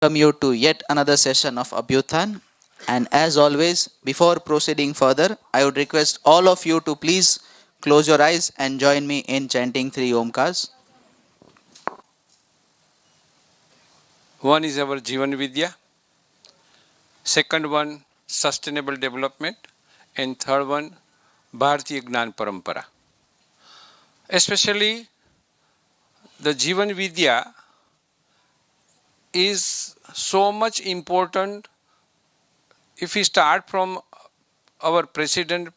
Welcome you to yet another session of Abhyuthan. And as always, before proceeding further, I would request all of you to please close your eyes and join me in chanting three Omkars. One is our Jivan Vidya, second one sustainable development, and third one Bharatiya Gnan Parampara. Especially the Jivan Vidya is so much important if we start from our president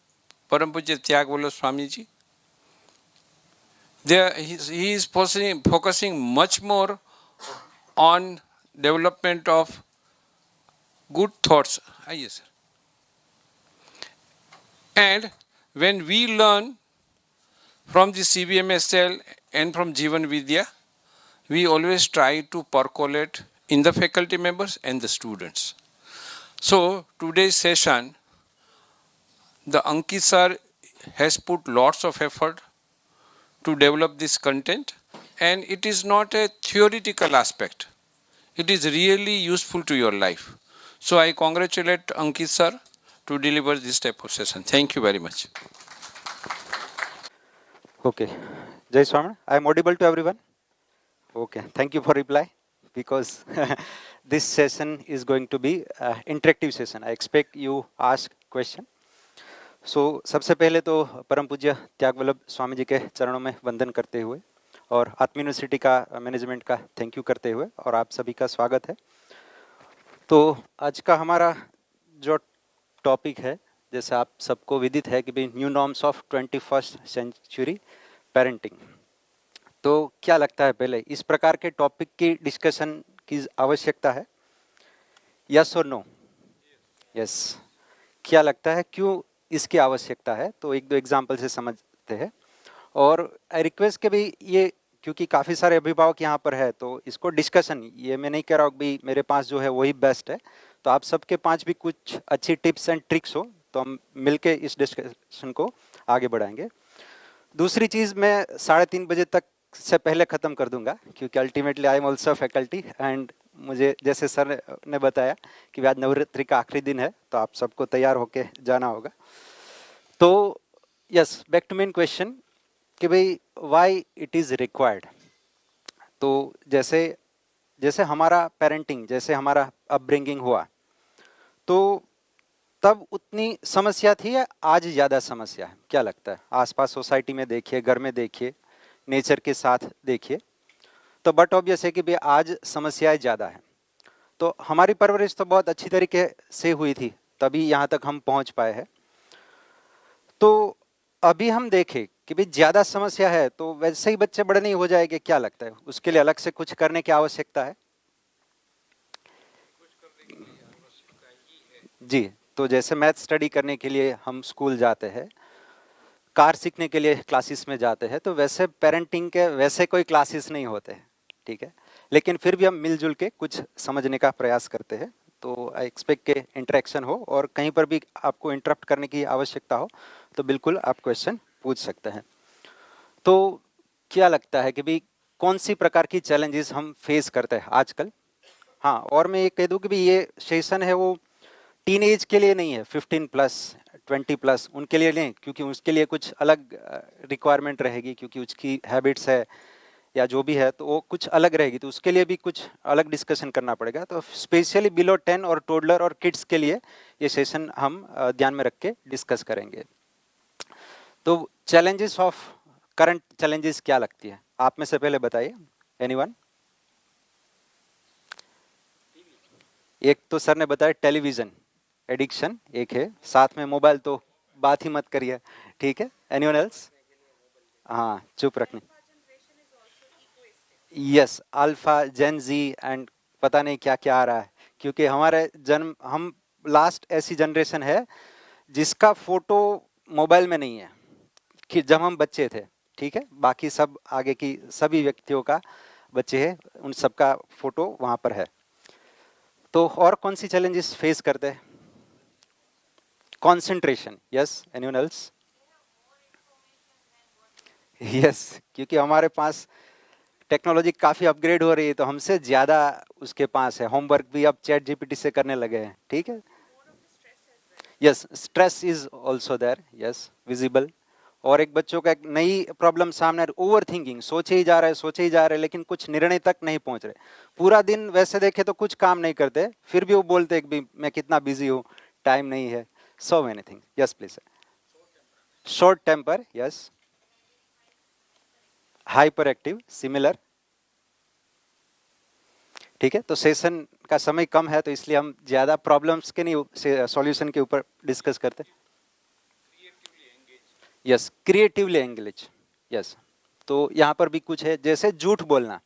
Param Pujya Tyagvalo Swamiji. There he is focusing much more on development of good thoughts. Yes, sir. And when we learn from the CBMSL and from Jivan Vidya, we always try to percolate in the faculty members and the students. So today's session, the Ankit sir has put lots of effort to develop this content, and it is not a theoretical aspect. It is really useful to your life. So I congratulate Ankit sir to deliver this type of session. Thank you very much. Okay. Jai Swamin, I am audible to everyone? Okay. Thank you for reply because this session is going to be interactive session. I expect you ask question. So सबसे पहले तो परम पूज्य त्याग वल्लभ स्वामी जी के चरणों में वंदन करते हुए और आत्म यूनिवर्सिटी का मैनेजमेंट का थैंक यू करते हुए और आप सभी का स्वागत है। तो आज का हमारा जो टॉपिक है, जैसे आप सबको विदित है कि new norms of 21st century parenting. तो क्या लगता है पहले इस प्रकार के टॉपिक की डिस्कशन की आवश्यकता है? यस और नो? यस। क्या लगता है क्यों इसकी आवश्यकता है? तो एक दो एग्जांपल से समझते हैं। और आई रिक्वेस्ट के भी ये, क्योंकि काफ़ी सारे अभिभावक यहाँ पर है, तो इसको डिस्कशन, ये मैं नहीं कह रहा हूँ कि मेरे पास जो है वही बेस्ट है, तो आप सबके पास भी कुछ अच्छी टिप्स एंड ट्रिक्स हो तो हम मिलके इस डिस्कशन को आगे बढ़ाएंगे। दूसरी चीज़, मैं 3:30 बजे तक से पहले ख़त्म कर दूंगा क्योंकि ultimately I am also faculty and मुझे जैसे सर ने बताया कि आज नवरात्रि का आखिरी दिन है तो आप सबको तैयार होके जाना होगा। तो yes, back to main question कि भाई व्हाई इट इज़ रिक्वायर्ड। तो जैसे जैसे हमारा पेरेंटिंग, जैसे हमारा अपब्रिंगिंग हुआ, तो तब उतनी समस्या थी या आज ज़्यादा समस्या है? क्या लगता है? आसपास सोसाइटी में देखिए, घर में देखिए, नेचर के साथ देखिए, तो बट ऑब्वियस है कि भाई आज समस्याएं ज़्यादा है। तो हमारी परवरिश तो बहुत अच्छी तरीके से हुई थी, तभी यहाँ तक हम पहुँच पाए हैं। तो अभी हम देखें कि भाई ज़्यादा समस्या है तो वैसे ही बच्चे बड़े नहीं हो जाएंगे, क्या लगता है? उसके लिए अलग से कुछ करने की आवश्यकता है? जी, तो जैसे मैथ स्टडी करने के लिए हम स्कूल जाते हैं, कार सीखने के लिए क्लासेस में जाते हैं, तो वैसे पेरेंटिंग के वैसे कोई क्लासेस नहीं होते हैं, ठीक है? लेकिन फिर भी हम मिलजुल के कुछ समझने का प्रयास करते हैं। तो आई एक्सपेक्ट के इंटरेक्शन हो और कहीं पर भी आपको इंटरप्ट करने की आवश्यकता हो तो बिल्कुल आप क्वेश्चन पूछ सकते हैं। तो क्या लगता है कि भाई कौन सी प्रकार की चैलेंजेस हम फेस करते हैं आजकल? हाँ, और मैं ये कह दूं कि भाई ये सेशन है वो टीन एज के लिए नहीं है, 15+, 20+, उनके लिए नहीं, क्योंकि उसके लिए कुछ अलग रिक्वायरमेंट रहेगी, क्योंकि उसकी हैबिट्स है या जो भी है तो वो कुछ अलग रहेगी, तो उसके लिए भी कुछ अलग डिस्कशन करना पड़ेगा। तो स्पेशली बिलो 10 और टोडलर और किड्स के लिए ये सेशन हम ध्यान में रख के डिस्कस करेंगे। तो चैलेंजेस ऑफ करंट चैलेंजेस क्या लगती है? आप में से पहले बताइए, एनीवन? एक तो सर ने बताया टेलीविजन एडिक्शन एक है, साथ में मोबाइल तो बात ही मत करिए, ठीक है? Anyone else? हाँ, चुप रखने। Yes, alpha, gen Z and पता नहीं क्या क्या आ रहा है, क्योंकि हमारे जन्म, हम लास्ट ऐसी जनरेशन है जिसका फोटो मोबाइल में नहीं है कि जब हम बच्चे थे, ठीक है? बाकी सब आगे की सभी व्यक्तियों का बच्चे हैं, उन सबका फोटो वहाँ पर है। तो और कौन सी चैलेंजेस फेस करते हैं? Concentration, yes, anyone else? Yes, क्योंकि हमारे पास टेक्नोलॉजी काफ़ी अपग्रेड हो रही है, तो हमसे ज़्यादा उसके पास है। होमवर्क भी अब चैट जीपीटी से करने लगे हैं, ठीक है। Yes, stress is also there, yes, visible. और एक बच्चों का एक नई प्रॉब्लम सामने, ओवर थिंकिंग, सोचे ही जा रहे, सोचे ही जा रहे, लेकिन कुछ निर्णय तक नहीं पहुंच रहे। पूरा दिन वैसे देखे तो कुछ काम नहीं करते, फिर भी वो बोलते हैं कि मैं कितना बिजी हूँ, टाइम नहीं है, so many thing. Yes please. Short temper, yes. Hyper active, similar. ठीक है, तो सेशन का समय कम है, तो इसलिए हम ज्यादा प्रॉब्लम्स के नहीं, सॉल्यूशन के ऊपर डिस्कस करते। Yes, creatively engage, yes. तो यहाँ पर भी कुछ है, जैसे झूठ बोलना,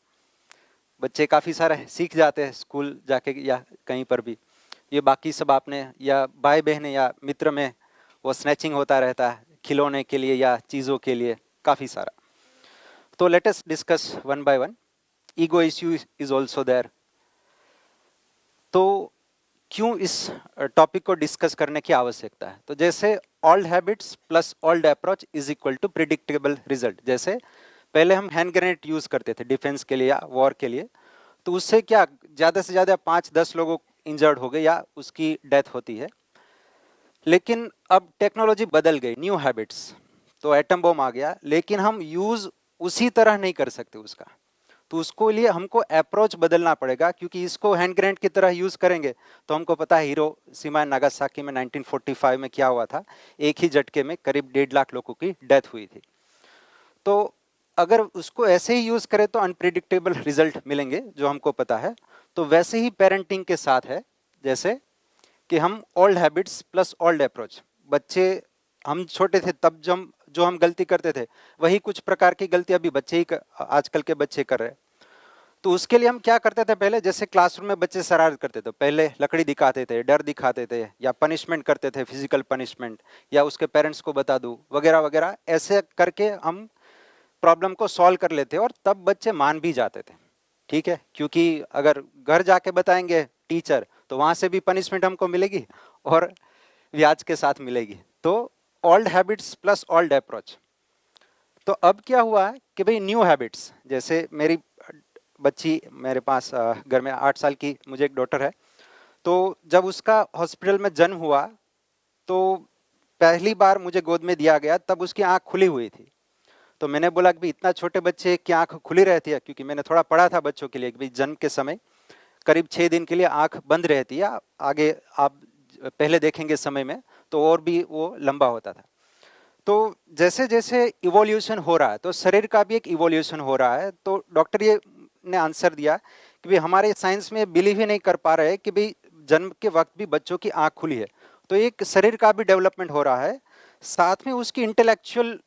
बच्चे काफ़ी सारे सीख जाते हैं स्कूल जाके या कहीं पर भी। ये बाकी सब आपने, या भाई बहन या मित्र में वो स्नैचिंग होता रहता है खिलौने के लिए या चीज़ों के लिए, काफ़ी सारा। तो let us discuss one by one. Ego issue is also there. तो क्यों इस टॉपिक को डिस्कस करने की आवश्यकता है? तो जैसे old habits plus old approach is equal to predictable result. जैसे पहले हम हैंड ग्रेनेड यूज करते थे डिफेंस के लिए या वॉर के लिए, तो उससे क्या ज्यादा से ज्यादा 5-10 लोगों इंजर्ड हो गए या उसकी डेथ होती है। लेकिन अब टेक्नोलॉजी बदल गई, न्यू हैबिट्स, तो एटम बम आ गया, लेकिन हम यूज उसी तरह नहीं कर सकते उसका। तो उसको लिए हमको अप्रोच बदलना पड़ेगा, क्योंकि इसको हैंड ग्रेनेड की तरह यूज करेंगे तो हमको पता है हिरोशिमा नागासाकी में 1945 में क्या हुआ था। एक ही झटके में करीब 1.5 लाख लोगों की डेथ हुई थी। तो अगर उसको ऐसे ही यूज करें तो अनप्रिडिक्टेबल रिजल्ट मिलेंगे, जो हमको पता है। तो वैसे ही पेरेंटिंग के साथ है, जैसे कि हम old habits plus old approach. बच्चे, हम छोटे थे तब जो हम गलती करते थे, वही कुछ प्रकार की गलती अभी बच्चे ही आजकल के बच्चे कर रहे हैं। तो उसके लिए हम क्या करते थे पहले, जैसे क्लासरूम में बच्चे शरारत करते थे, पहले लकड़ी दिखाते थे, डर दिखाते थे, या पनिशमेंट करते थे, फिजिकल पनिशमेंट, या उसके पेरेंट्स को बता दूं वगैरह वगैरह। ऐसे करके हम प्रॉब्लम को सॉल्व कर लेते और तब बच्चे मान भी जाते थे, ठीक है। क्योंकि अगर घर जाके बताएंगे टीचर, तो वहां से भी पनिशमेंट हमको मिलेगी और ब्याज के साथ मिलेगी। तो old habits plus old approach. तो अब क्या हुआ कि भाई न्यू हैबिट्स, जैसे मेरी बच्ची मेरे पास घर में 8 साल की मुझे एक डॉटर है। तो जब उसका हॉस्पिटल में जन्म हुआ, तो पहली बार मुझे गोद में दिया गया, तब उसकी आंख खुली हुई थी। तो मैंने बोला कि भाई इतना छोटे बच्चे की आंख खुली रहती है, क्योंकि मैंने थोड़ा पढ़ा था बच्चों के लिए कि भाई जन्म के समय करीब 6 दिन के लिए आंख बंद रहती है, आगे आप पहले देखेंगे समय में तो और भी वो लंबा होता था। तो जैसे जैसे इवोल्यूशन हो रहा है, तो शरीर का भी एक इवोल्यूशन हो रहा है। तो डॉक्टर ये ने आंसर दिया कि भाई हमारे साइंस में बिलीव ही नहीं कर पा रहे कि भाई जन्म के वक्त भी बच्चों की आंख खुली है। तो एक शरीर का भी डेवलपमेंट हो रहा है, साथ में उसकी इंटेलेक्चुअल,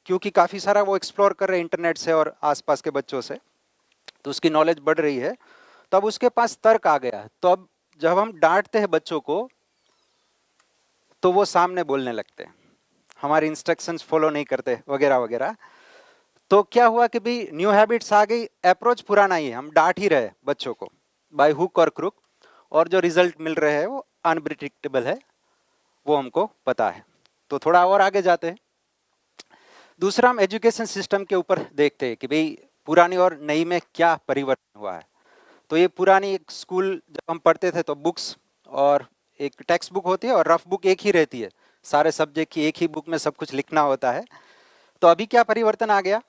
क्योंकि काफ़ी सारा वो एक्सप्लोर कर रहे हैं इंटरनेट से और आसपास के बच्चों से, तो उसकी नॉलेज बढ़ रही है। तो अब उसके पास तर्क आ गया। तो अब जब हम डांटते हैं बच्चों को, तो वो सामने बोलने लगते हैं, हमारे इंस्ट्रक्शंस फॉलो नहीं करते वगैरह वगैरह। तो क्या हुआ कि भाई न्यू हैबिट्स आ गई, अप्रोच पुराना ही है, हम डांट ही रहे बच्चों को बाय हुक और क्रुक, और जो रिजल्ट मिल रहे हैं वो अनप्रिडिक्टेबल है, वो हमको पता है। तो थोड़ा और आगे जाते हैं। दूसरा, हम एजुकेशन सिस्टम के ऊपर देखते हैं कि भाई पुरानी और नई में क्या परिवर्तन हुआ है। तो ये पुरानी एक स्कूल जब हम पढ़ते थे तो बुक्स और एक टेक्स्ट बुक होती है और रफ बुक एक ही रहती है, सारे सब्जेक्ट की एक ही बुक में सब कुछ लिखना होता है। तो अभी क्या परिवर्तन आ गया,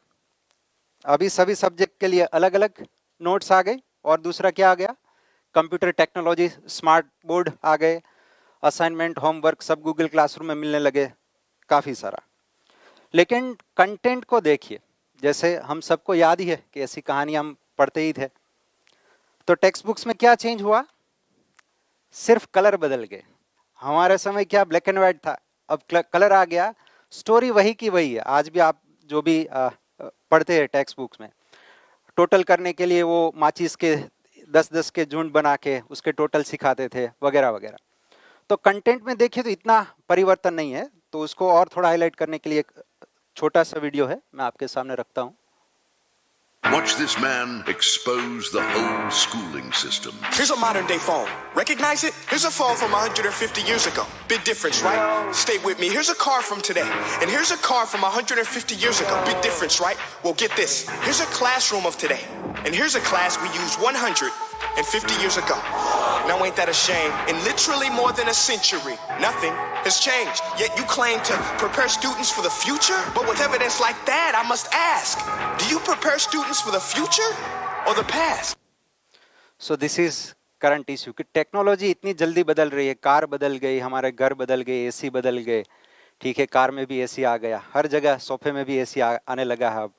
अभी सभी सब्जेक्ट के लिए अलग अलग नोट्स आ गए। और दूसरा क्या आ गया, कंप्यूटर टेक्नोलॉजी, स्मार्ट बोर्ड आ गए, असाइनमेंट होमवर्क सब गूगल क्लासरूम में मिलने लगे, काफ़ी सारा। लेकिन कंटेंट को देखिए, जैसे हम सबको याद ही है कि ऐसी कहानी हम पढ़ते ही थे। तो टेक्स्ट बुक्स में क्या चेंज हुआ, सिर्फ कलर बदल गए। हमारे समय क्या ब्लैक एंड व्हाइट था, अब कलर आ गया। स्टोरी वही की वही है, आज भी आप जो भी पढ़ते हैं टेक्स्ट बुक्स में, टोटल करने के लिए वो माचिस के 10-10 के झुंड बना के उसके टोटल सिखाते थे वगैरह वगैरह। तो कंटेंट में देखिए तो इतना परिवर्तन नहीं है। तो उसको और थोड़ा हाईलाइट करने के लिए एक छोटा सा वीडियो है, मैं आपके सामने रखता हूँ। Watch this man expose the whole schooling system. Here's a modern day phone. Recognize it? Here's a phone from 150 years ago. Big difference, right? Stay with me. Here's a car from today. And here's a car from 150 years ago. Big difference, right? Well, get this. Here's a classroom of today. And here's a class we used 150 years ago. Now ain't that a shame? In literally more than a century, nothing has changed. Yet you claim to prepare students for the future? But with evidence like that, I must ask, do you prepare students for the future or the past? So this is current issue कि technology इतनी जल्दी बदल रही है, car बदल गई, हमारे घर बदल गए, एसी बदल गए, ठीक है, कार में भी एसी आ गया, हर जगह सोफे में भी एसी आने लगा है, अब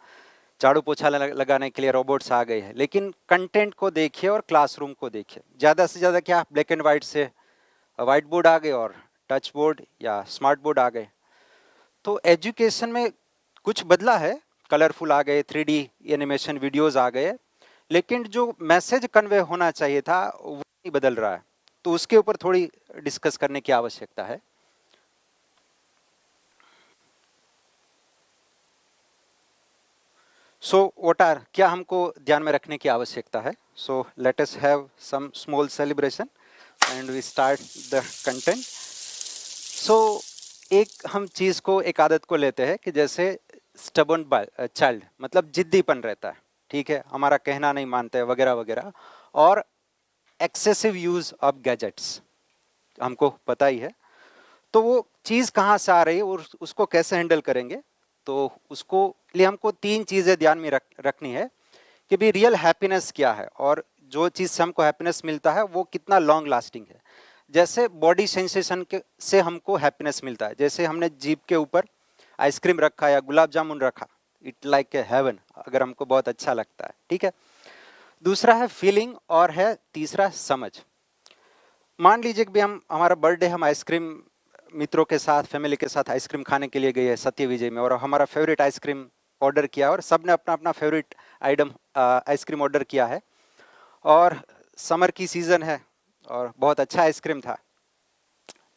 झाड़ू पोछा लगाने के लिए रोबोट्स आ गए हैं। लेकिन कंटेंट को देखिए और क्लासरूम को देखिए, ज़्यादा से ज़्यादा क्या ब्लैक एंड वाइट से वाइट बोर्ड आ गए और टच बोर्ड या स्मार्ट बोर्ड आ गए। तो एजुकेशन में कुछ बदला है, कलरफुल आ गए, 3D एनिमेशन वीडियोज़ आ गए, लेकिन जो मैसेज कन्वे होना चाहिए था वो नहीं बदल रहा है। तो उसके ऊपर थोड़ी डिस्कस करने की आवश्यकता है। सो व्हाट आर, क्या हमको ध्यान में रखने की आवश्यकता है? So let us have some small celebration and we start the content. So एक हम चीज़ को, एक आदत को लेते हैं कि जैसे स्टबर्न चाइल्ड, मतलब जिद्दीपन रहता है, ठीक है, हमारा कहना नहीं मानते वगैरह वगैरह, और एक्सेसिव यूज ऑफ गैजेट्स हमको पता ही है। तो वो चीज़ कहाँ से आ रही है और उसको कैसे हैंडल करेंगे, तो उसको लिए हमको 3 चीज़ें ध्यान में रखनी है कि भी रियल हैप्पीनेस क्या है और जो चीज़ से हमको हैप्पीनेस मिलता है वो कितना लॉन्ग लास्टिंग है। जैसे बॉडी सेंसेशन से हमको हैप्पीनेस मिलता है, जैसे हमने जीभ के ऊपर आइसक्रीम रखा या गुलाब जामुन रखा, इट लाइक ए हेवन, अगर हमको बहुत अच्छा लगता है, ठीक है। दूसरा है फीलिंग और है तीसरा समझ। मान लीजिए कि भी हमारा बर्थडे, हम आइसक्रीम मित्रों के साथ, फैमिली के साथ आइसक्रीम खाने के लिए गए हैं सत्य विजय में, और हमारा फेवरेट आइसक्रीम ऑर्डर किया और सबने अपना अपना फेवरेट आइटम आइसक्रीम ऑर्डर किया है, और समर की सीज़न है और बहुत अच्छा आइसक्रीम था,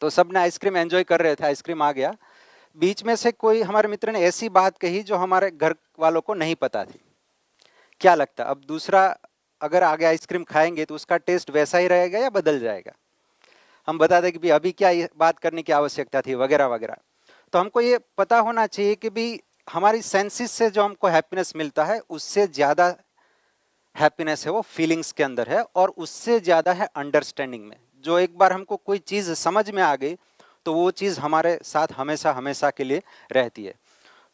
तो सबने आइसक्रीम एंजॉय कर रहे थे, आइसक्रीम आ गया, बीच में से कोई हमारे मित्र ने ऐसी बात कही जो हमारे घर वालों को नहीं पता थी। क्या लगता है अब दूसरा अगर आगे आइसक्रीम खाएंगे तो उसका टेस्ट वैसा ही रहेगा या बदल जाएगा? हम बता दें कि भी अभी क्या ये बात करने की आवश्यकता थी वगैरह वगैरह। तो हमको ये पता होना चाहिए कि भी हमारी सेंसेस से जो हमको हैप्पीनेस मिलता है उससे ज़्यादा हैप्पीनेस है वो फीलिंग्स के अंदर है, और उससे ज़्यादा है अंडरस्टैंडिंग में। जो एक बार हमको कोई चीज़ समझ में आ गई तो वो चीज़ हमारे साथ हमेशा हमेशा के लिए रहती है।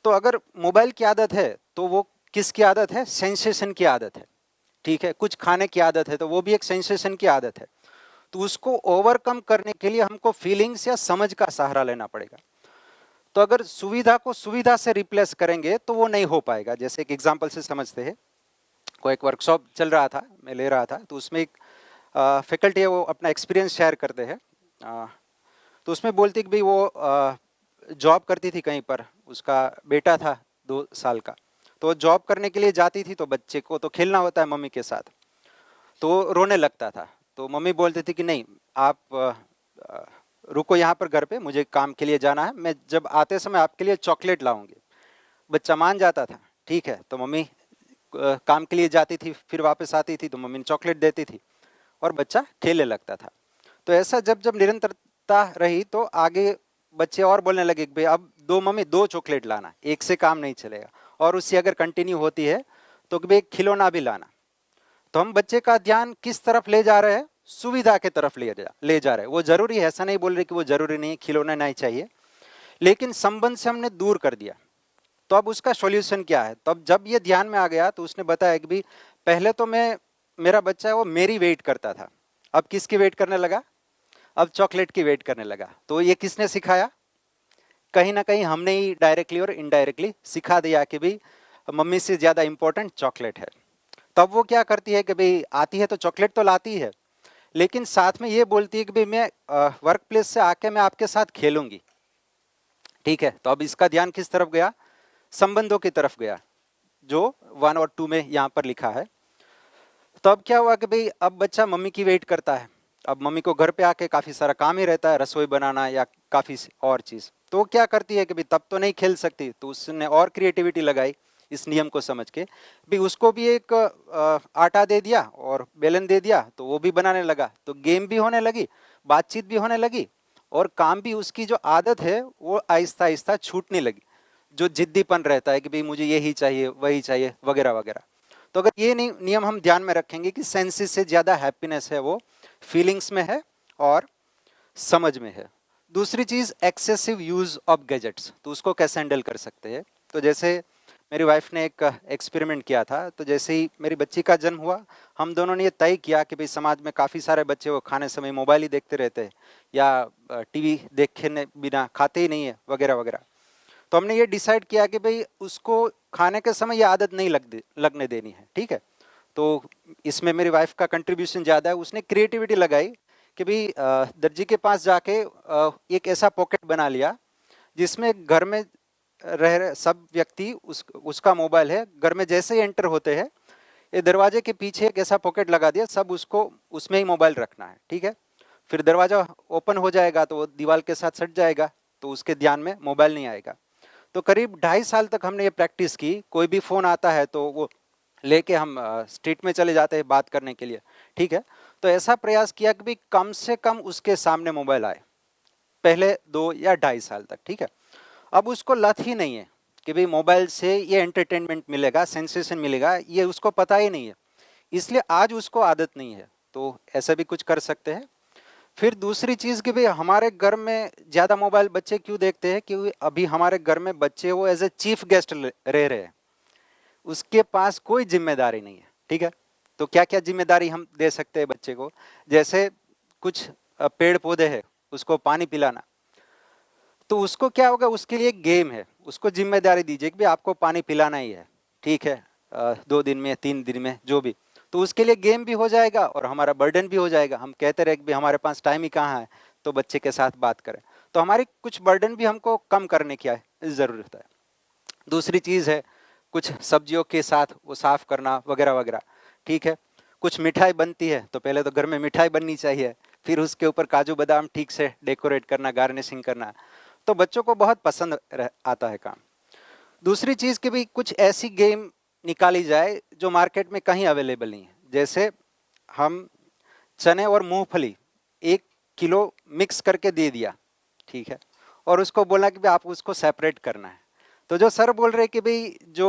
तो अगर मोबाइल की आदत है तो वो किसकी आदत है? सेंसेशन की आदत है, ठीक है। कुछ खाने की आदत है तो वो भी एक सेंसेशन की आदत है। तो उसको ओवरकम करने के लिए हमको फीलिंग्स या समझ का सहारा लेना पड़ेगा। तो अगर सुविधा को सुविधा से रिप्लेस करेंगे तो वो नहीं हो पाएगा। जैसे एक एग्जाम्पल से समझते हैं, कोई एक वर्कशॉप चल रहा था, मैं ले रहा था, तो उसमें एक फैकल्टी है, वो अपना एक्सपीरियंस शेयर करते हैं। तो उसमें बोलती कि भाई वो जॉब करती थी कहीं पर, उसका बेटा था 2 साल का, तो जॉब करने के लिए जाती थी तो बच्चे को तो खेलना होता है मम्मी के साथ, तो रोने लगता था। तो मम्मी बोलती थी कि नहीं, आप रुको यहाँ पर घर पे, मुझे काम के लिए जाना है, मैं जब आते समय आपके लिए चॉकलेट लाऊंगी। बच्चा मान जाता था, ठीक है। तो मम्मी काम के लिए जाती थी, फिर वापस आती थी तो मम्मी ने चॉकलेट देती थी और बच्चा खेलने लगता था। तो ऐसा जब जब निरंतरता रही तो आगे बच्चे और बोलने लगे कि भाई अब मम्मी 2 चॉकलेट लाना, एक से काम नहीं चलेगा, और उससे अगर कंटिन्यू होती है तो भाई एक खिलौना भी लाना। तो हम बच्चे का ध्यान किस तरफ ले जा रहे हैं? सुविधा के तरफ ले जा रहे हैं। वो जरूरी है, ऐसा नहीं बोल रहे कि वो जरूरी नहीं, खिलौना नहीं चाहिए, लेकिन संबंध से हमने दूर कर दिया। तो अब उसका सॉल्यूशन क्या है? तो अब जब ये ध्यान में आ गया तो उसने बताया कि भाई पहले तो मेरा बच्चा है वो मेरी वेट करता था, अब किसकी वेट करने लगा? अब चॉकलेट की वेट करने लगा। तो ये किसने सिखाया? कहीं ना कहीं हमने ही डायरेक्टली और इनडायरेक्टली सिखा दिया कि भाई मम्मी से ज़्यादा इंपॉर्टेंट चॉकलेट है। तब वो क्या करती है कि भाई आती है तो चॉकलेट तो लाती है, लेकिन साथ में ये बोलती है कि भाई मैं वर्क प्लेस से आके मैं आपके साथ खेलूंगी, ठीक है। तो अब इसका ध्यान किस तरफ गया? संबंधों की तरफ गया, जो 1 और 2 में यहाँ पर लिखा है। तो अब क्या हुआ कि भाई अब बच्चा मम्मी की वेट करता है, अब मम्मी को घर पे आके काफ़ी सारा काम ही रहता है, रसोई बनाना या काफ़ी और चीज़। तो क्या करती है कि भाई तब तो नहीं खेल सकती, तो उसने और क्रिएटिविटी लगाई इस नियम को समझ के भी उसको भी एक आटा दे दिया और बेलन दे दिया तो वो भी बनाने लगा, तो गेम भी होने लगी, बातचीत भी होने लगी और काम भी, उसकी जो आदत है वो आहिस्ता आहिस्ता छूटने लगी, जो जिद्दीपन रहता है कि भाई मुझे यही चाहिए वही चाहिए वगैरह वगैरह। तो अगर ये नियम हम ध्यान में रखेंगे कि सेंसेस से ज़्यादा हैप्पीनेस है वो फीलिंग्स में है और समझ में है। दूसरी चीज़ एक्सेसिव यूज़ ऑफ गैजेट्स, तो उसको कैसे हैंडल कर सकते हैं। तो जैसे मेरी वाइफ ने एक एक्सपेरिमेंट किया था, तो जैसे ही मेरी बच्ची का जन्म हुआ हम दोनों ने ये तय किया कि भाई समाज में काफ़ी सारे बच्चे वो खाने समय मोबाइल ही देखते रहते हैं या टीवी देखे बिना खाते ही नहीं है वगैरह वगैरह। तो हमने ये डिसाइड किया कि भाई उसको खाने के समय ये आदत नहीं लगने देनी है, ठीक है। तो इसमें मेरी वाइफ का कंट्रीब्यूशन ज़्यादा है, उसने क्रिएटिविटी लगाई कि भाई दर्जी के पास जाके एक ऐसा पॉकेट बना लिया जिसमें घर में रह रहे सब व्यक्ति उसका मोबाइल है, घर में जैसे ही एंटर होते हैं ये दरवाजे के पीछे एक ऐसा पॉकेट लगा दिया, सब उसको उसमें ही मोबाइल रखना है, ठीक है। फिर दरवाजा ओपन हो जाएगा तो वो दीवार के साथ सट जाएगा, तो उसके ध्यान में मोबाइल नहीं आएगा। तो करीब 2.5 साल तक हमने ये प्रैक्टिस की, कोई भी फ़ोन आता है तो वो लेके हम स्ट्रीट में चले जाते हैं बात करने के लिए, ठीक है। तो ऐसा प्रयास किया कि भाई कम से कम उसके सामने मोबाइल आए, पहले 2 या 2.5 साल तक, ठीक है। अब उसको लत ही नहीं है कि भाई मोबाइल से ये एंटरटेनमेंट मिलेगा, सेंसेशन मिलेगा, ये उसको पता ही नहीं है, इसलिए आज उसको आदत नहीं है। तो ऐसा भी कुछ कर सकते हैं। फिर दूसरी चीज़ कि भाई हमारे घर में ज़्यादा मोबाइल बच्चे क्यों देखते हैं, क्योंकि अभी हमारे घर में बच्चे वो एज ए चीफ गेस्ट रह रहे हैं, उसके पास कोई जिम्मेदारी नहीं है, ठीक है। तो क्या क्या जिम्मेदारी हम दे सकते हैं बच्चे को, जैसे कुछ पेड़ पौधे हैं उसको पानी पिलाना, तो उसको क्या होगा, उसके लिए एक गेम है, उसको जिम्मेदारी दीजिए कि भाई आपको पानी पिलाना ही है, ठीक है, 2 दिन में 3 दिन में जो भी। तो उसके लिए गेम भी हो जाएगा और हमारा बर्डन भी हो जाएगा, हम कहते रहे कि भाई हमारे पास टाइम ही कहाँ है तो बच्चे के साथ बात करें, तो हमारी कुछ बर्डन भी हमको कम करने की ज़रूरत है। दूसरी चीज़ है कुछ सब्जियों के साथ वो साफ करना वगैरह वगैरह, ठीक है। कुछ मिठाई बनती है तो पहले तो घर में मिठाई बननी चाहिए, फिर उसके ऊपर काजू बादाम ठीक से डेकोरेट करना, गार्निशिंग करना, तो बच्चों को बहुत पसंद आता है काम। दूसरी चीज़ कि भाई कुछ ऐसी गेम निकाली जाए जो मार्केट में कहीं अवेलेबल नहीं है, जैसे हम चने और मूंगफली 1 किलो मिक्स करके दे दिया, ठीक है, और उसको बोला कि भाई आप उसको सेपरेट करना है। तो जो सर बोल रहे कि भाई जो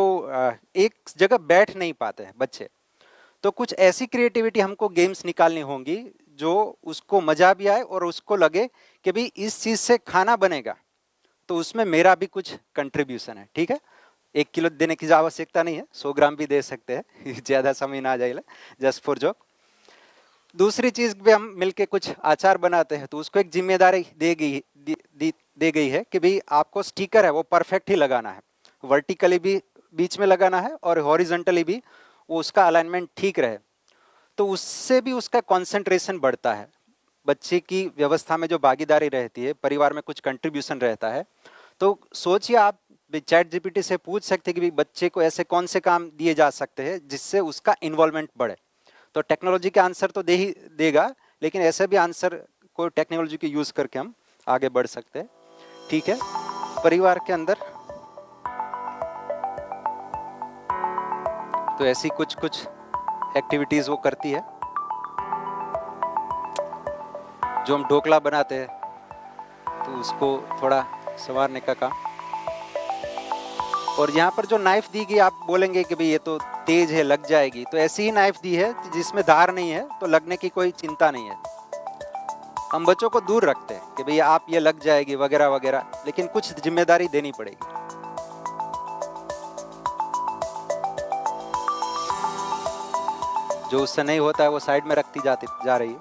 एक जगह बैठ नहीं पाते हैं बच्चे, तो कुछ ऐसी क्रिएटिविटी हमको गेम्स निकालनी होंगी जो उसको मजा भी आए और उसको लगे कि भाई इस चीज़ से खाना बनेगा तो उसमें मेरा भी कुछ कंट्रीब्यूशन है, ठीक है। 1 किलो देने की आवश्यकता नहीं है, 100 ग्राम भी दे सकते हैं ज़्यादा समय ना आ जाए, जस्ट फॉर जोक। दूसरी चीज़ भी हम मिलके कुछ आचार बनाते हैं तो उसको एक जिम्मेदारी दे गई है कि भाई आपको स्टिकर है वो परफेक्ट ही लगाना है, वर्टिकली भी बीच में लगाना है और हॉरिजॉन्टली भी वो उसका अलाइनमेंट ठीक रहे, तो उससे भी उसका कंसंट्रेशन बढ़ता है। बच्चे की व्यवस्था में जो भागीदारी रहती है, परिवार में कुछ कंट्रीब्यूशन रहता है, तो सोचिए आप चैट जीपीटी से पूछ सकते हैं कि बच्चे को ऐसे कौन से काम दिए जा सकते हैं जिससे उसका इन्वॉल्वमेंट बढ़े। तो टेक्नोलॉजी के आंसर तो दे ही देगा, लेकिन ऐसे भी आंसर को टेक्नोलॉजी के यूज करके हम आगे बढ़ सकते हैं, ठीक है। परिवार के अंदर तो ऐसी कुछ कुछ एक्टिविटीज वो करती है। जो हम ढोकला बनाते हैं तो उसको थोड़ा संवारने का काम, और यहाँ पर जो नाइफ दी गई आप बोलेंगे कि भाई ये तो तेज है लग जाएगी, तो ऐसी ही नाइफ दी है जिसमें धार नहीं है तो लगने की कोई चिंता नहीं है। हम बच्चों को दूर रखते हैं कि भाई आप ये लग जाएगी वगैरह वगैरह, लेकिन कुछ जिम्मेदारी देनी पड़ेगी। जो उससे नहीं होता है वो साइड में रखती जा रही है,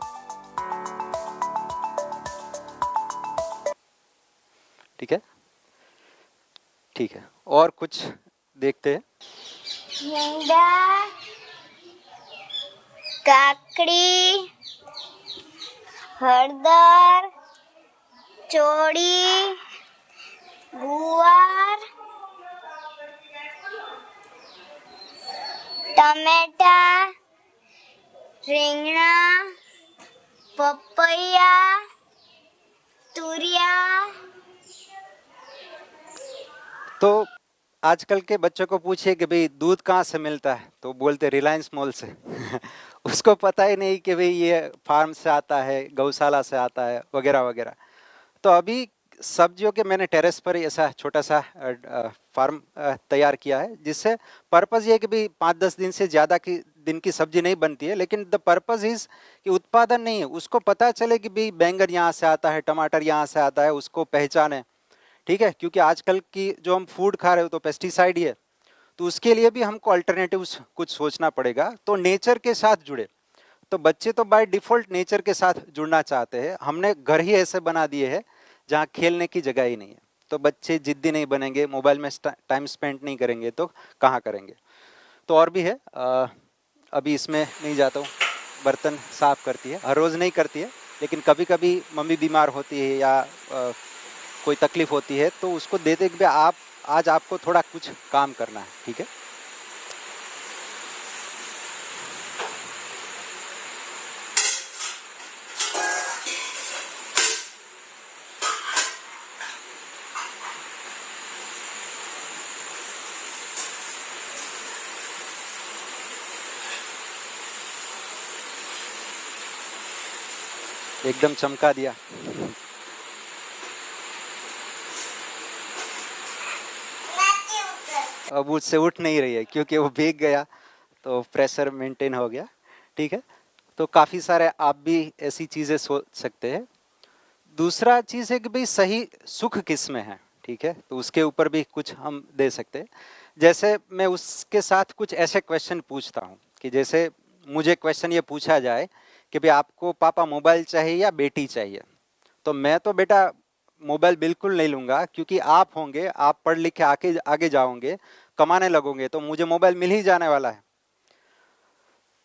ठीक है, ठीक है। और कुछ देखते हैं। झींगा, काकड़ी, हरदर, चोड़ी, गुवार, टमेटा, રીંગણા, પપૈયા, तुरिया। तो आजकल के बच्चों को पूछिए कि भाई दूध कहाँ से मिलता है, तो बोलते रिलायंस मॉल से। उसको पता ही नहीं कि भाई ये फार्म से आता है, गौशाला से आता है, वगैरह वगैरह। तो अभी सब्जियों के मैंने टेरेस पर ही ऐसा छोटा सा फार्म तैयार किया है, जिससे पर्पज़ ये है कि भाई 5-10 दिन से ज़्यादा की दिन की सब्जी नहीं बनती है, लेकिन द पर्पज़ इज़ कि उत्पादन नहीं है, उसको पता चले कि भाई बैंगन यहाँ से आता है, टमाटर यहाँ से आता है, उसको पहचाने। ठीक है, क्योंकि आजकल की जो हम फूड खा रहे हो तो पेस्टिसाइड ही है, तो उसके लिए भी हमको अल्टरनेटिव्स कुछ सोचना पड़ेगा। तो नेचर के साथ जुड़े, तो बच्चे तो बाय डिफ़ॉल्ट नेचर के साथ जुड़ना चाहते हैं। हमने घर ही ऐसे बना दिए हैं जहाँ खेलने की जगह ही नहीं है, तो बच्चे जिद्दी नहीं बनेंगे, मोबाइल में टाइम स्पेंड नहीं करेंगे तो कहाँ करेंगे। तो और भी है, अभी इसमें नहीं जाता हूँ। बर्तन साफ करती है, हर रोज़ नहीं करती है, लेकिन कभी कभी मम्मी बीमार होती है या कोई तकलीफ होती है तो उसको देते कि आप आज आपको थोड़ा कुछ काम करना है। ठीक है, एकदम चमका दिया। अब उससे उठ नहीं रही है क्योंकि वो भीग गया, तो प्रेशर मेंटेन हो गया। ठीक है, तो काफ़ी सारे आप भी ऐसी चीज़ें सोच सकते हैं। दूसरा चीज़ है कि भाई सही सुख किस में है। ठीक है, तो उसके ऊपर भी कुछ हम दे सकते हैं। जैसे मैं उसके साथ कुछ ऐसे क्वेश्चन पूछता हूँ कि जैसे मुझे क्वेश्चन ये पूछा जाए कि भाई आपको पापा मोबाइल चाहिए या बेटी चाहिए, तो मैं तो बेटा मोबाइल बिल्कुल नहीं लूँगा, क्योंकि आप होंगे, आप पढ़ लिख के आगे आगे जाओगे, कमाने लगोगे, तो मुझे मोबाइल मिल ही जाने वाला है।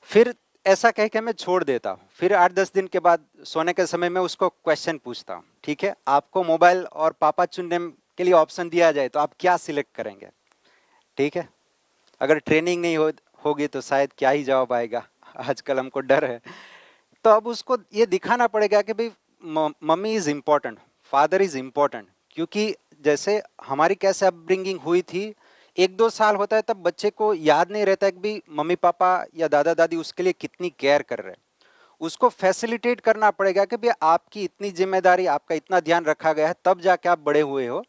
फिर ऐसा कह के मैं छोड़ देता हूँ। फिर 8-10 दिन के बाद सोने के समय में उसको क्वेश्चन पूछता हूँ, ठीक है, आपको मोबाइल और पापा चुनने के लिए ऑप्शन दिया जाए तो आप क्या सिलेक्ट करेंगे। ठीक है, अगर ट्रेनिंग नहीं होगी तो शायद क्या ही जवाब आएगा, आजकल हमको डर है। तो अब उसको ये दिखाना पड़ेगा कि भाई mummy is important, father is important, क्योंकि जैसे हमारी कैसे अपब्रिंगिंग हुई थी, 1-2 साल होता है तब बच्चे को याद नहीं रहता है कि भाई मम्मी पापा या दादा दादी उसके लिए कितनी केयर कर रहे हैं। उसको फैसिलिटेट करना पड़ेगा कि भाई आपकी इतनी जिम्मेदारी, आपका इतना ध्यान रखा गया है, तब जाके आप बड़े हुए हो,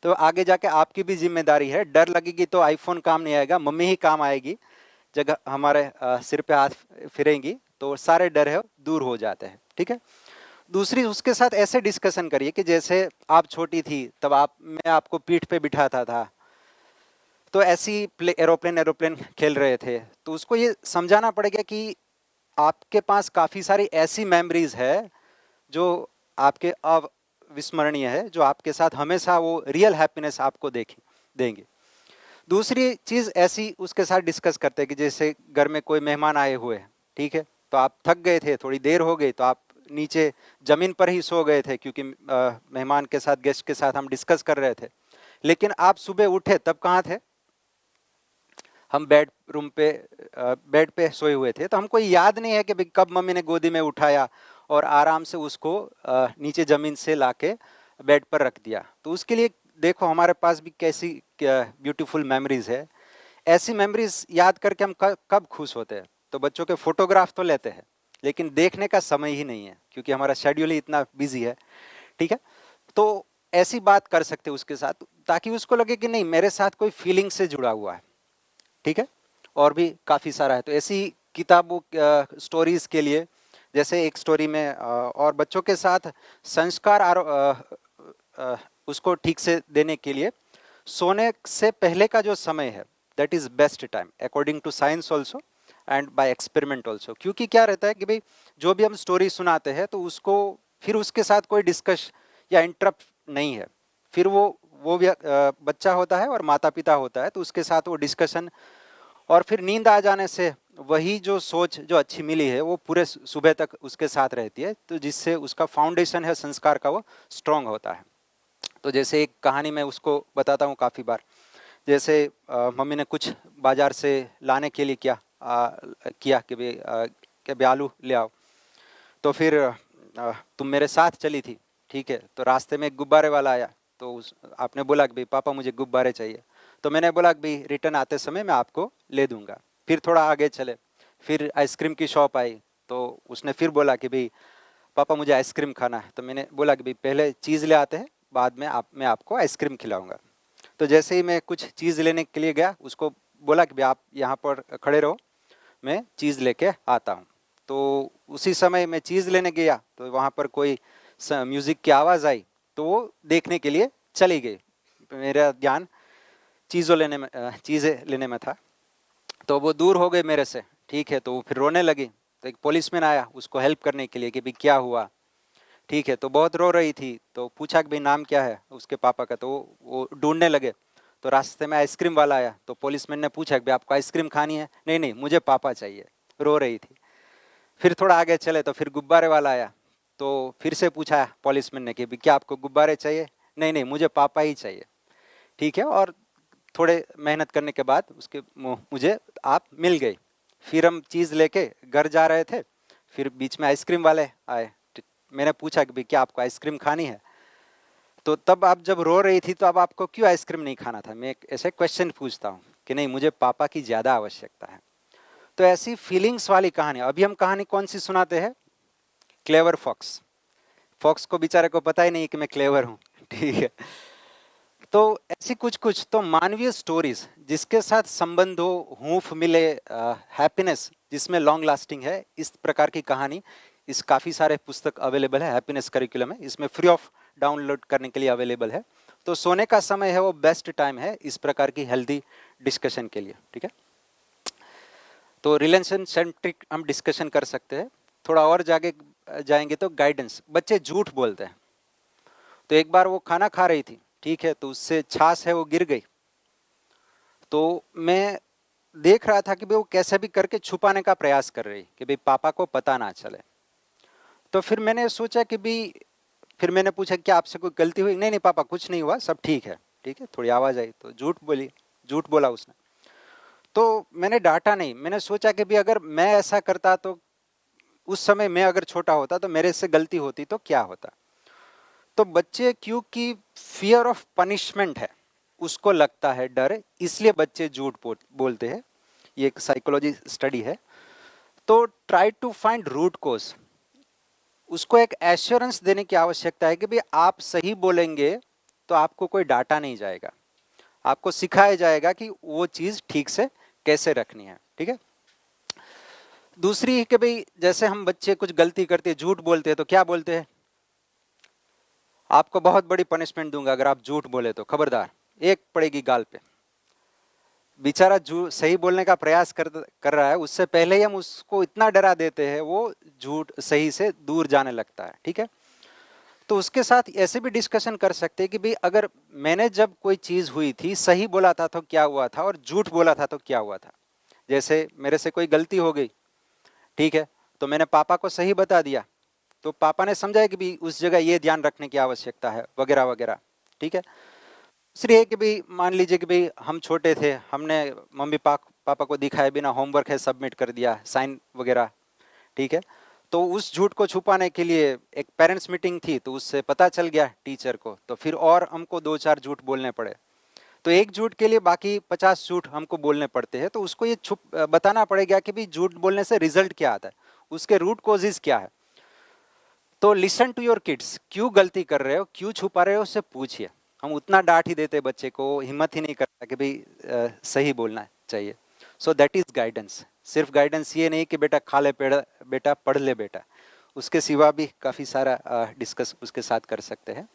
तो आगे जाके आपकी भी जिम्मेदारी है। डर लगेगी तो आईफोन काम नहीं आएगा, मम्मी ही काम आएगी। जगह हमारे सिर पे हाथ फिरेंगी तो सारे डर है दूर हो जाते हैं। ठीक है, दूसरी उसके साथ ऐसे डिस्कशन करिए कि जैसे आप छोटी थी तब मैं आपको पीठ पे बिठाता था, तो ऐसी एरोप्लेन खेल रहे थे, तो उसको ये समझाना पड़ेगा कि आपके पास काफ़ी सारी ऐसी मेमोरीज है जो आपके अविस्मरणीय है, जो आपके साथ हमेशा वो रियल हैप्पीनेस आपको देंगे। दूसरी चीज़ ऐसी उसके साथ डिस्कस करते हैं कि जैसे घर में कोई मेहमान आए हुए हैं, ठीक है, तो आप थक गए थे, थोड़ी देर हो गई, तो आप नीचे ज़मीन पर ही सो गए थे, क्योंकि मेहमान के साथ, गेस्ट के साथ हम डिस्कस कर रहे थे। लेकिन आप सुबह उठे तब कहाँ थे, हम बेड पे सोए हुए थे, तो हमको याद नहीं है कि कब मम्मी ने गोदी में उठाया और आराम से उसको नीचे ज़मीन से लाके बेड पर रख दिया। तो उसके लिए देखो हमारे पास भी कैसी ब्यूटीफुल मेमोरीज है। ऐसी मेमोरीज याद करके हम कब खुश होते हैं। तो बच्चों के फोटोग्राफ तो लेते हैं, लेकिन देखने का समय ही नहीं है, क्योंकि हमारा शेड्यूल ही इतना बिजी है। ठीक है, तो ऐसी बात कर सकते हैं उसके साथ, ताकि उसको लगे कि नहीं, मेरे साथ कोई फीलिंग से जुड़ा हुआ है। ठीक है, और भी काफ़ी सारा है। तो ऐसी किताबों स्टोरीज के लिए, जैसे एक स्टोरी में और बच्चों के साथ संस्कार उसको ठीक से देने के लिए सोने से पहले का जो समय है, that is best time according to science also and by experiment also. क्योंकि क्या रहता है कि भाई जो भी हम स्टोरी सुनाते हैं तो उसको फिर उसके साथ कोई डिस्कस या इंटरप्ट नहीं है, फिर वो भी बच्चा होता है और माता पिता होता है, तो उसके साथ वो डिस्कशन, और फिर नींद आ जाने से वही जो सोच जो अच्छी मिली है वो पूरे सुबह तक उसके साथ रहती है, तो जिससे उसका फाउंडेशन है संस्कार का, वो स्ट्रांग होता है। तो जैसे एक कहानी मैं उसको बताता हूँ काफ़ी बार, जैसे मम्मी ने कुछ बाज़ार से लाने के लिए किया कि भाई आलू ले आओ, तो फिर तुम मेरे साथ चली थी, ठीक है, तो रास्ते में एक गुब्बारे वाला आया, तो आपने बोला कि भाई पापा मुझे गुब्बारे चाहिए, तो मैंने बोला कि भाई रिटर्न आते समय मैं आपको ले दूंगा। फिर थोड़ा आगे चले, फिर आइसक्रीम की शॉप आई, तो उसने फिर बोला कि भाई पापा मुझे आइसक्रीम खाना है। तो मैंने बोला कि भाई पहले चीज़ ले आते हैं, बाद में मैं आपको आइसक्रीम खिलाऊंगा। तो जैसे ही मैं कुछ चीज़ लेने के लिए गया, उसको बोला कि भाई आप यहाँ पर खड़े रहो, मैं चीज़ लेके आता हूँ। तो उसी समय मैं चीज़ लेने गया तो वहाँ पर कोई म्यूज़िक की आवाज़ आई, तो वो देखने के लिए चली गई। मेरा ध्यान चीज़ें लेने में था, तो वो दूर हो गए मेरे से। ठीक है, तो वो फिर रोने लगी। तो एक पुलिसमैन आया उसको हेल्प करने के लिए कि भाई क्या हुआ। ठीक है, तो बहुत रो रही थी, तो पूछा कि भाई नाम क्या है उसके पापा का, तो वो ढूंढने लगे। तो रास्ते में आइसक्रीम वाला आया, तो पुलिसमैन ने पूछा कि भाई आपको आइसक्रीम खानी है? नहीं नहीं, मुझे पापा चाहिए, रो रही थी। फिर थोड़ा आगे चले तो फिर गुब्बारे वाला आया, तो फिर से पूछा पुलिसमैन ने कि भाई क्या आपको गुब्बारे चाहिए? नहीं नहीं, मुझे पापा ही चाहिए। ठीक है, और थोड़े मेहनत करने के बाद मुझे आप मिल गई। फिर हम चीज़ लेके घर जा रहे थे, फिर बीच में आइसक्रीम वाले आए। मैंने पूछा कि भाई क्या आपको आइसक्रीम खानी है? तो तब आप जब रो रही थी तो अब आपको क्यों आइसक्रीम नहीं खाना था? मैं एक ऐसे क्वेश्चन पूछता हूँ कि नहीं, मुझे पापा की ज़्यादा आवश्यकता है। तो ऐसी फीलिंग्स वाली कहानी। अभी हम कहानी कौन सी सुनाते हैं? Clever fox. फॉक्स को बेचारे को पता ही नहीं कि मैं क्लेवर हूँ। ठीक है, तो ऐसी कुछ कुछ तो मानवीय स्टोरीज जिसके साथ संबंध हो, हूफ मिले, हैप्पीनेस जिसमें लॉन्ग लास्टिंग है, इस प्रकार की कहानी इस काफ़ी सारे पुस्तक अवेलेबल है। हैप्पीनेस करिकुलम है, इसमें फ्री ऑफ डाउनलोड करने के लिए अवेलेबल है। तो सोने का समय है वो बेस्ट टाइम है इस प्रकार की हेल्दी डिस्कशन के लिए। ठीक है, तो रिलेशन सेंट्रिक हम डिस्कशन कर सकते हैं। थोड़ा और जागे जाएंगे तो गाइडेंस। बच्चे झूठ बोलते हैं। तो एक बार वो खाना खा रही थी, ठीक है, तो उससे छाछ है वो गिर गई। तो मैं देख रहा था कि भाई वो कैसे भी करके छुपाने का प्रयास कर रही कि भाई पापा को पता ना चले। तो फिर मैंने सोचा कि भाई, फिर मैंने पूछा क्या आपसे कोई गलती हुई? नहीं नहीं पापा, कुछ नहीं हुआ, सब ठीक है। ठीक है, थोड़ी आवाज़ आई तो झूठ बोला उसने। तो मैंने डांटा नहीं, मैंने सोचा कि भाई अगर मैं ऐसा करता तो उस समय मैं अगर छोटा होता तो मेरे से गलती होती तो क्या होता। तो बच्चे क्योंकि फियर ऑफ पनिशमेंट है, उसको लगता है डर, इसलिए बच्चे झूठ बोलते हैं। ये एक साइकोलॉजी स्टडी है। तो try to find root cause. उसको एक एश्योरेंस देने की आवश्यकता है कि भाई आप सही बोलेंगे तो आपको कोई डांटा नहीं जाएगा, आपको सिखाया जाएगा कि वो चीज़ ठीक से कैसे रखनी है। ठीक है, दूसरी कि भाई जैसे हम बच्चे कुछ गलती करते, झूठ बोलते हैं, तो क्या बोलते हैं? आपको बहुत बड़ी पनिशमेंट दूंगा अगर आप झूठ बोले तो, खबरदार, एक पड़ेगी गाल पे। बेचारा सही बोलने का प्रयास कर रहा है, उससे पहले ही हम उसको इतना डरा देते हैं वो झूठ सही से दूर जाने लगता है। ठीक है, तो उसके साथ ऐसे भी डिस्कशन कर सकते हैं कि भाई अगर मैंने जब कोई चीज़ हुई थी सही बोला था तो क्या हुआ था, और झूठ बोला था तो क्या हुआ था। जैसे मेरे से कोई गलती हो गई, ठीक है, तो मैंने पापा को सही बता दिया, तो पापा ने समझा कि भी उस जगह ये ध्यान रखने की आवश्यकता है वगैरह वगैरह। ठीक है, दूसरी है कि भाई मान लीजिए कि भाई हम छोटे थे, हमने मम्मी पापा को दिखाए बिना होमवर्क है सबमिट कर दिया, साइन वगैरह। ठीक है, तो उस झूठ को छुपाने के लिए एक पेरेंट्स मीटिंग थी, तो उससे पता चल गया टीचर को, तो फिर और हमको 2-4 झूठ बोलने पड़े। तो एक झूठ के लिए बाकी 50 झूठ हमको बोलने पड़ते हैं। तो उसको ये बताना पड़ेगा कि भाई झूठ बोलने से रिजल्ट क्या आता है, उसके रूट कॉजेज क्या है। तो लिसन टू योर किड्स, क्यों गलती कर रहे हो, क्यों छुपा रहे हो, उससे पूछिए। हम उतना डांट ही देते बच्चे को, हिम्मत ही नहीं करता कि भाई सही बोलना चाहिए। So that is guidance. सिर्फ गाइडेंस ये नहीं कि बेटा खा ले बेटा, पढ़ ले बेटा, उसके सिवा भी काफ़ी सारा डिस्कस उसके साथ कर सकते हैं।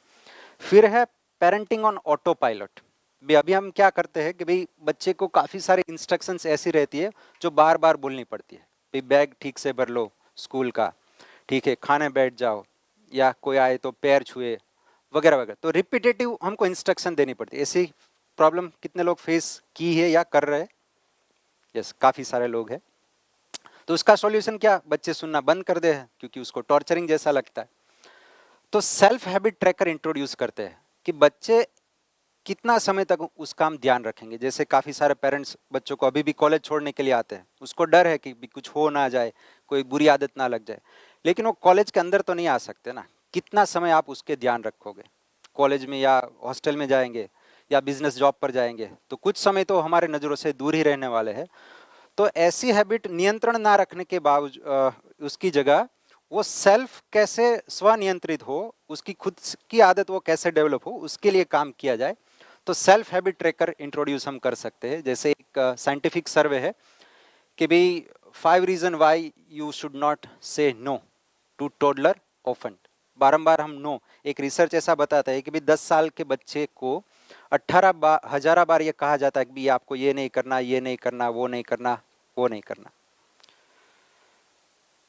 फिर है पेरेंटिंग ऑन ऑटो पायलट। अभी हम क्या करते हैं कि भाई बच्चे को काफ़ी सारे इंस्ट्रक्शंस ऐसी रहती है जो बार बार बोलनी पड़ती है। भाई बैग ठीक से भर लो स्कूल का, ठीक है, खाने बैठ जाओ, या कोई आए तो पैर छुए वगैरह वगैरह। तो रिपीटेटिव हमको इंस्ट्रक्शन देनी पड़ती है। ऐसी प्रॉब्लम कितने लोग फेस की है या कर रहे हैं? यस, काफ़ी सारे लोग हैं। तो उसका सॉल्यूशन क्या? बच्चे सुनना बंद कर दे हैं, क्योंकि उसको टॉर्चरिंग जैसा लगता है। तो सेल्फ हैबिट ट्रैकर इंट्रोड्यूस करते हैं कि बच्चे कितना समय तक उस काम ध्यान रखेंगे। जैसे काफ़ी सारे पेरेंट्स बच्चों को अभी भी कॉलेज छोड़ने के लिए आते हैं, उसको डर है कि कुछ हो ना जाए, कोई बुरी आदत ना लग जाए, लेकिन वो कॉलेज के अंदर तो नहीं आ सकते ना। कितना समय आप उसके ध्यान रखोगे? कॉलेज में या हॉस्टल में जाएंगे या बिजनेस जॉब पर जाएंगे, तो कुछ समय तो हमारे नज़रों से दूर ही रहने वाले हैं। तो ऐसी हैबिट नियंत्रण ना रखने के बावजूद उसकी जगह वो सेल्फ कैसे स्वनियंत्रित हो, उसकी खुद की आदत वो कैसे डेवलप हो, उसके लिए काम किया जाए। तो सेल्फ हैबिट ट्रैकर इंट्रोड्यूस हम कर सकते हैं। जैसे एक साइंटिफिक सर्वे है कि भाई 5 reason why you should not say no to toddler often. बारंबार हम नो, एक रिसर्च ऐसा बताता है कि भाई 10 साल के बच्चे को 18,000 बार ये कहा जाता है कि भाई आपको ये नहीं करना, ये नहीं करना, वो नहीं करना, वो नहीं करना।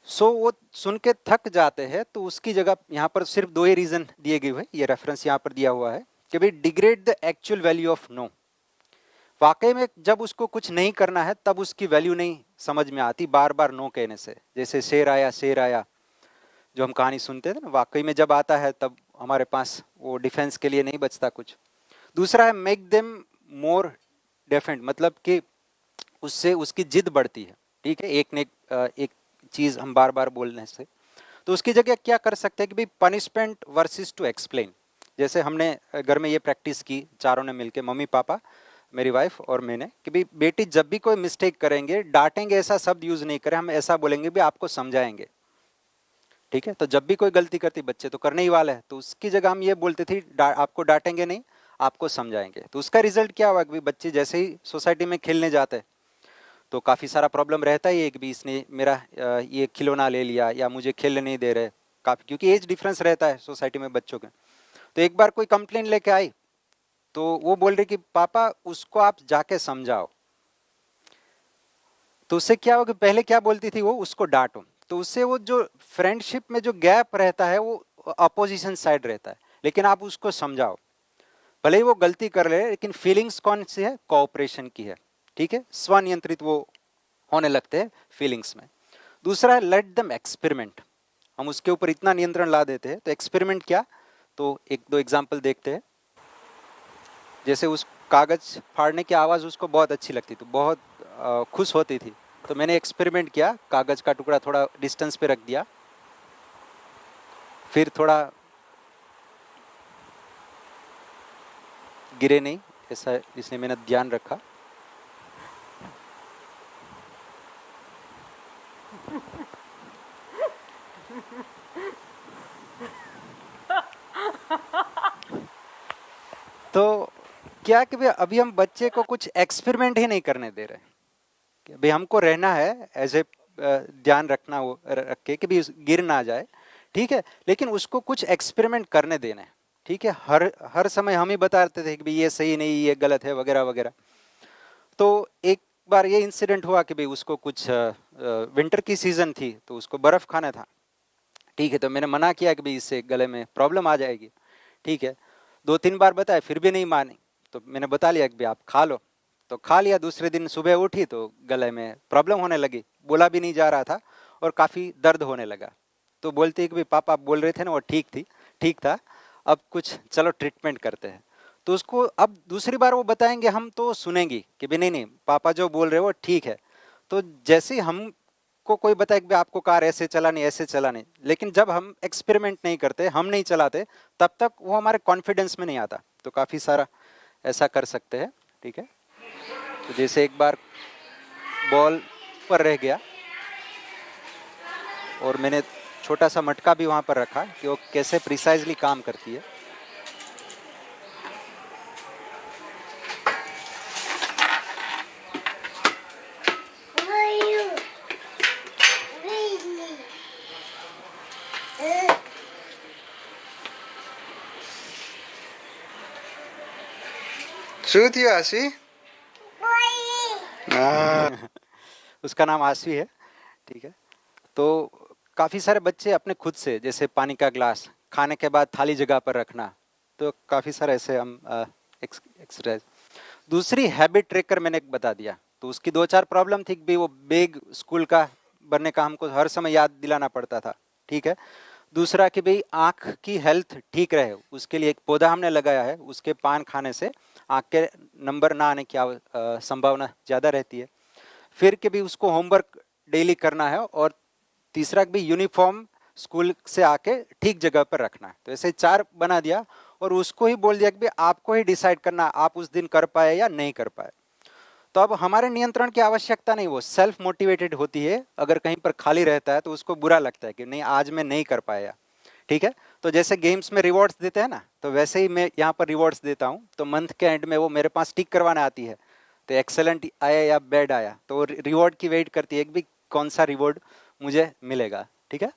सो वो सुन के थक जाते हैं। तो उसकी जगह यहाँ पर सिर्फ 2 ही रीजन दिए गए हुए, ये रेफरेंस यहाँ पर दिया हुआ है कि भाई degrade the actual value of no. वाकई में जब उसको कुछ नहीं करना है तब उसकी वैल्यू नहीं समझ में आती बार बार नो कहने से। जैसे शेर आया जो हम कहानी सुनते थे ना, वाकई में जब आता है तब हमारे पास वो डिफेंस के लिए नहीं बचता कुछ। दूसरा है मेक देम मोर डिफेंड, मतलब कि उससे उसकी जिद बढ़ती है। ठीक है, एक ने एक चीज हम बार बार बोलने से। तो उसकी जगह क्या कर सकते हैं कि भाई पनिशमेंट वर्सेस टू एक्सप्लेन। जैसे हमने घर में ये प्रैक्टिस की चारों ने मिलके, मम्मी पापा, मेरी वाइफ और मैंने, कि भाई बेटी जब भी कोई मिस्टेक करेंगे, डांटेंगे ऐसा शब्द यूज नहीं करें, हम ऐसा बोलेंगे भी आपको समझाएंगे। ठीक है, तो जब भी कोई गलती करती, बच्चे तो करने ही वाले हैं, तो उसकी जगह हम ये बोलते थे आपको डांटेंगे नहीं, आपको समझाएंगे। तो उसका रिजल्ट क्या हुआ कि बच्चे जैसे ही सोसाइटी में खेलने जाते हैं तो काफ़ी सारा प्रॉब्लम रहता ही है कि भी इसने मेरा ये खिलौना ले लिया या मुझे खेलने नहीं दे रहे, काफ़ी, क्योंकि एज डिफरेंस रहता है सोसाइटी में बच्चों के। तो एक बार कोई कंप्लेन लेके आई तो वो बोल रही कि पापा उसको आप जाके समझाओ। तो उससे क्या हो कि पहले क्या बोलती थी वो, उसको डांटो। तो उससे वो जो फ्रेंडशिप में जो गैप रहता है वो अपोजिशन साइड रहता है। लेकिन आप उसको समझाओ, भले ही वो गलती कर ले लेकिन फीलिंग्स कौन सी है, कोऑपरेशन की है। ठीक है, स्वनियंत्रित वो होने लगते हैं फीलिंग्स में। दूसरा है लेट देम एक्सपेरिमेंट। हम उसके ऊपर इतना नियंत्रण ला देते हैं। तो एक्सपेरिमेंट क्या, तो एक दो एग्जांपल देखते हैं। जैसे उस कागज फाड़ने की आवाज़ उसको बहुत अच्छी लगती थी, बहुत खुश होती थी। तो मैंने एक्सपेरिमेंट किया, कागज का टुकड़ा थोड़ा डिस्टेंस पे रख दिया, फिर थोड़ा गिरे नहीं, ऐसा इसलिए मैंने ध्यान रखा। तो क्या कि भाई अभी हम बच्चे को कुछ एक्सपेरिमेंट ही नहीं करने दे रहे कि भाई हमको रहना है एज ए ध्यान रखना, वो रख के कि भाई गिर ना जाए। ठीक है, लेकिन उसको कुछ एक्सपेरिमेंट करने देना है। ठीक है, हर समय हम ही बताते थे कि भाई ये सही नहीं, ये गलत है, वगैरह वगैरह। तो एक बार ये इंसिडेंट हुआ कि भाई उसको कुछ विंटर की सीजन थी तो उसको बर्फ खाना था। ठीक है, तो मैंने मना किया कि भाई इससे गले में प्रॉब्लम आ जाएगी। ठीक है, 2-3 बार बताया फिर भी नहीं मानी। तो मैंने बता लिया कि भाई आप खा लो, तो खा लिया। दूसरे दिन सुबह उठी तो गले में प्रॉब्लम होने लगी, बोला भी नहीं जा रहा था और काफ़ी दर्द होने लगा। तो बोलती है कि भाई पापा आप बोल रहे थे ना वो ठीक था, अब कुछ चलो ट्रीटमेंट करते हैं। तो उसको अब दूसरी बार वो बताएंगे हम तो सुनेंगी कि भाई नहीं पापा जो बोल रहे हो वो ठीक है। तो जैसे ही हम को कोई बताए कि आपको कार ऐसे चलानी, ऐसे चलानी, लेकिन जब हम एक्सपेरिमेंट नहीं करते, हम नहीं चलाते, तब तक वो हमारे कॉन्फिडेंस में नहीं आता। तो काफ़ी सारा ऐसा कर सकते हैं। ठीक है, तो जैसे एक बार बॉल पर रह गया और मैंने छोटा सा मटका भी वहाँ पर रखा कि वो कैसे प्रिसाइजली काम करती है। શું થયું આશી? उसका नाम आशवी है। ठीक है, तो काफ़ी सारे बच्चे अपने खुद से, जैसे पानी का ग्लास खाने के बाद थाली जगह पर रखना, तो काफ़ी सारे ऐसे हम एक्सरसाइज। दूसरी हैबिट ट्रैकर मैंने एक बता दिया। तो उसकी 2-4 प्रॉब्लम थी कि वो बैग स्कूल का बनने का हमको हर समय याद दिलाना पड़ता था। ठीक है, दूसरा कि भाई आँख की हेल्थ ठीक रहे, उसके लिए एक पौधा हमने लगाया है, उसके पान खाने से आँख के नंबर ना आने की संभावना ज़्यादा रहती है। फिर कि भी उसको होमवर्क डेली करना है, और तीसरा भी यूनिफॉर्म स्कूल से आके ठीक जगह पर रखना है। तो ऐसे 4 बना दिया। और उसको ही बोल दिया कि भाई आपको ही डिसाइड करना आप उस दिन कर पाए या नहीं कर पाए। तो अब हमारे नियंत्रण की आवश्यकता नहीं, वो सेल्फ मोटिवेटेड होती है। अगर कहीं पर खाली रहता है तो उसको बुरा लगता है कि नहीं आज मैं नहीं कर पाया, ठीक है। तो जैसे गेम्स में रिवॉर्ड्स देते हैं ना, तो वैसे ही मैं यहाँ पर रिवॉर्ड्स देता हूँ। तो मंथ के एंड में वो मेरे पास टिक करवाने आती है, तो एक्सेलेंट आया या बैड आया, तो रिवॉर्ड की वेट करती है कि भी कौन सा रिवॉर्ड मुझे मिलेगा, ठीक है।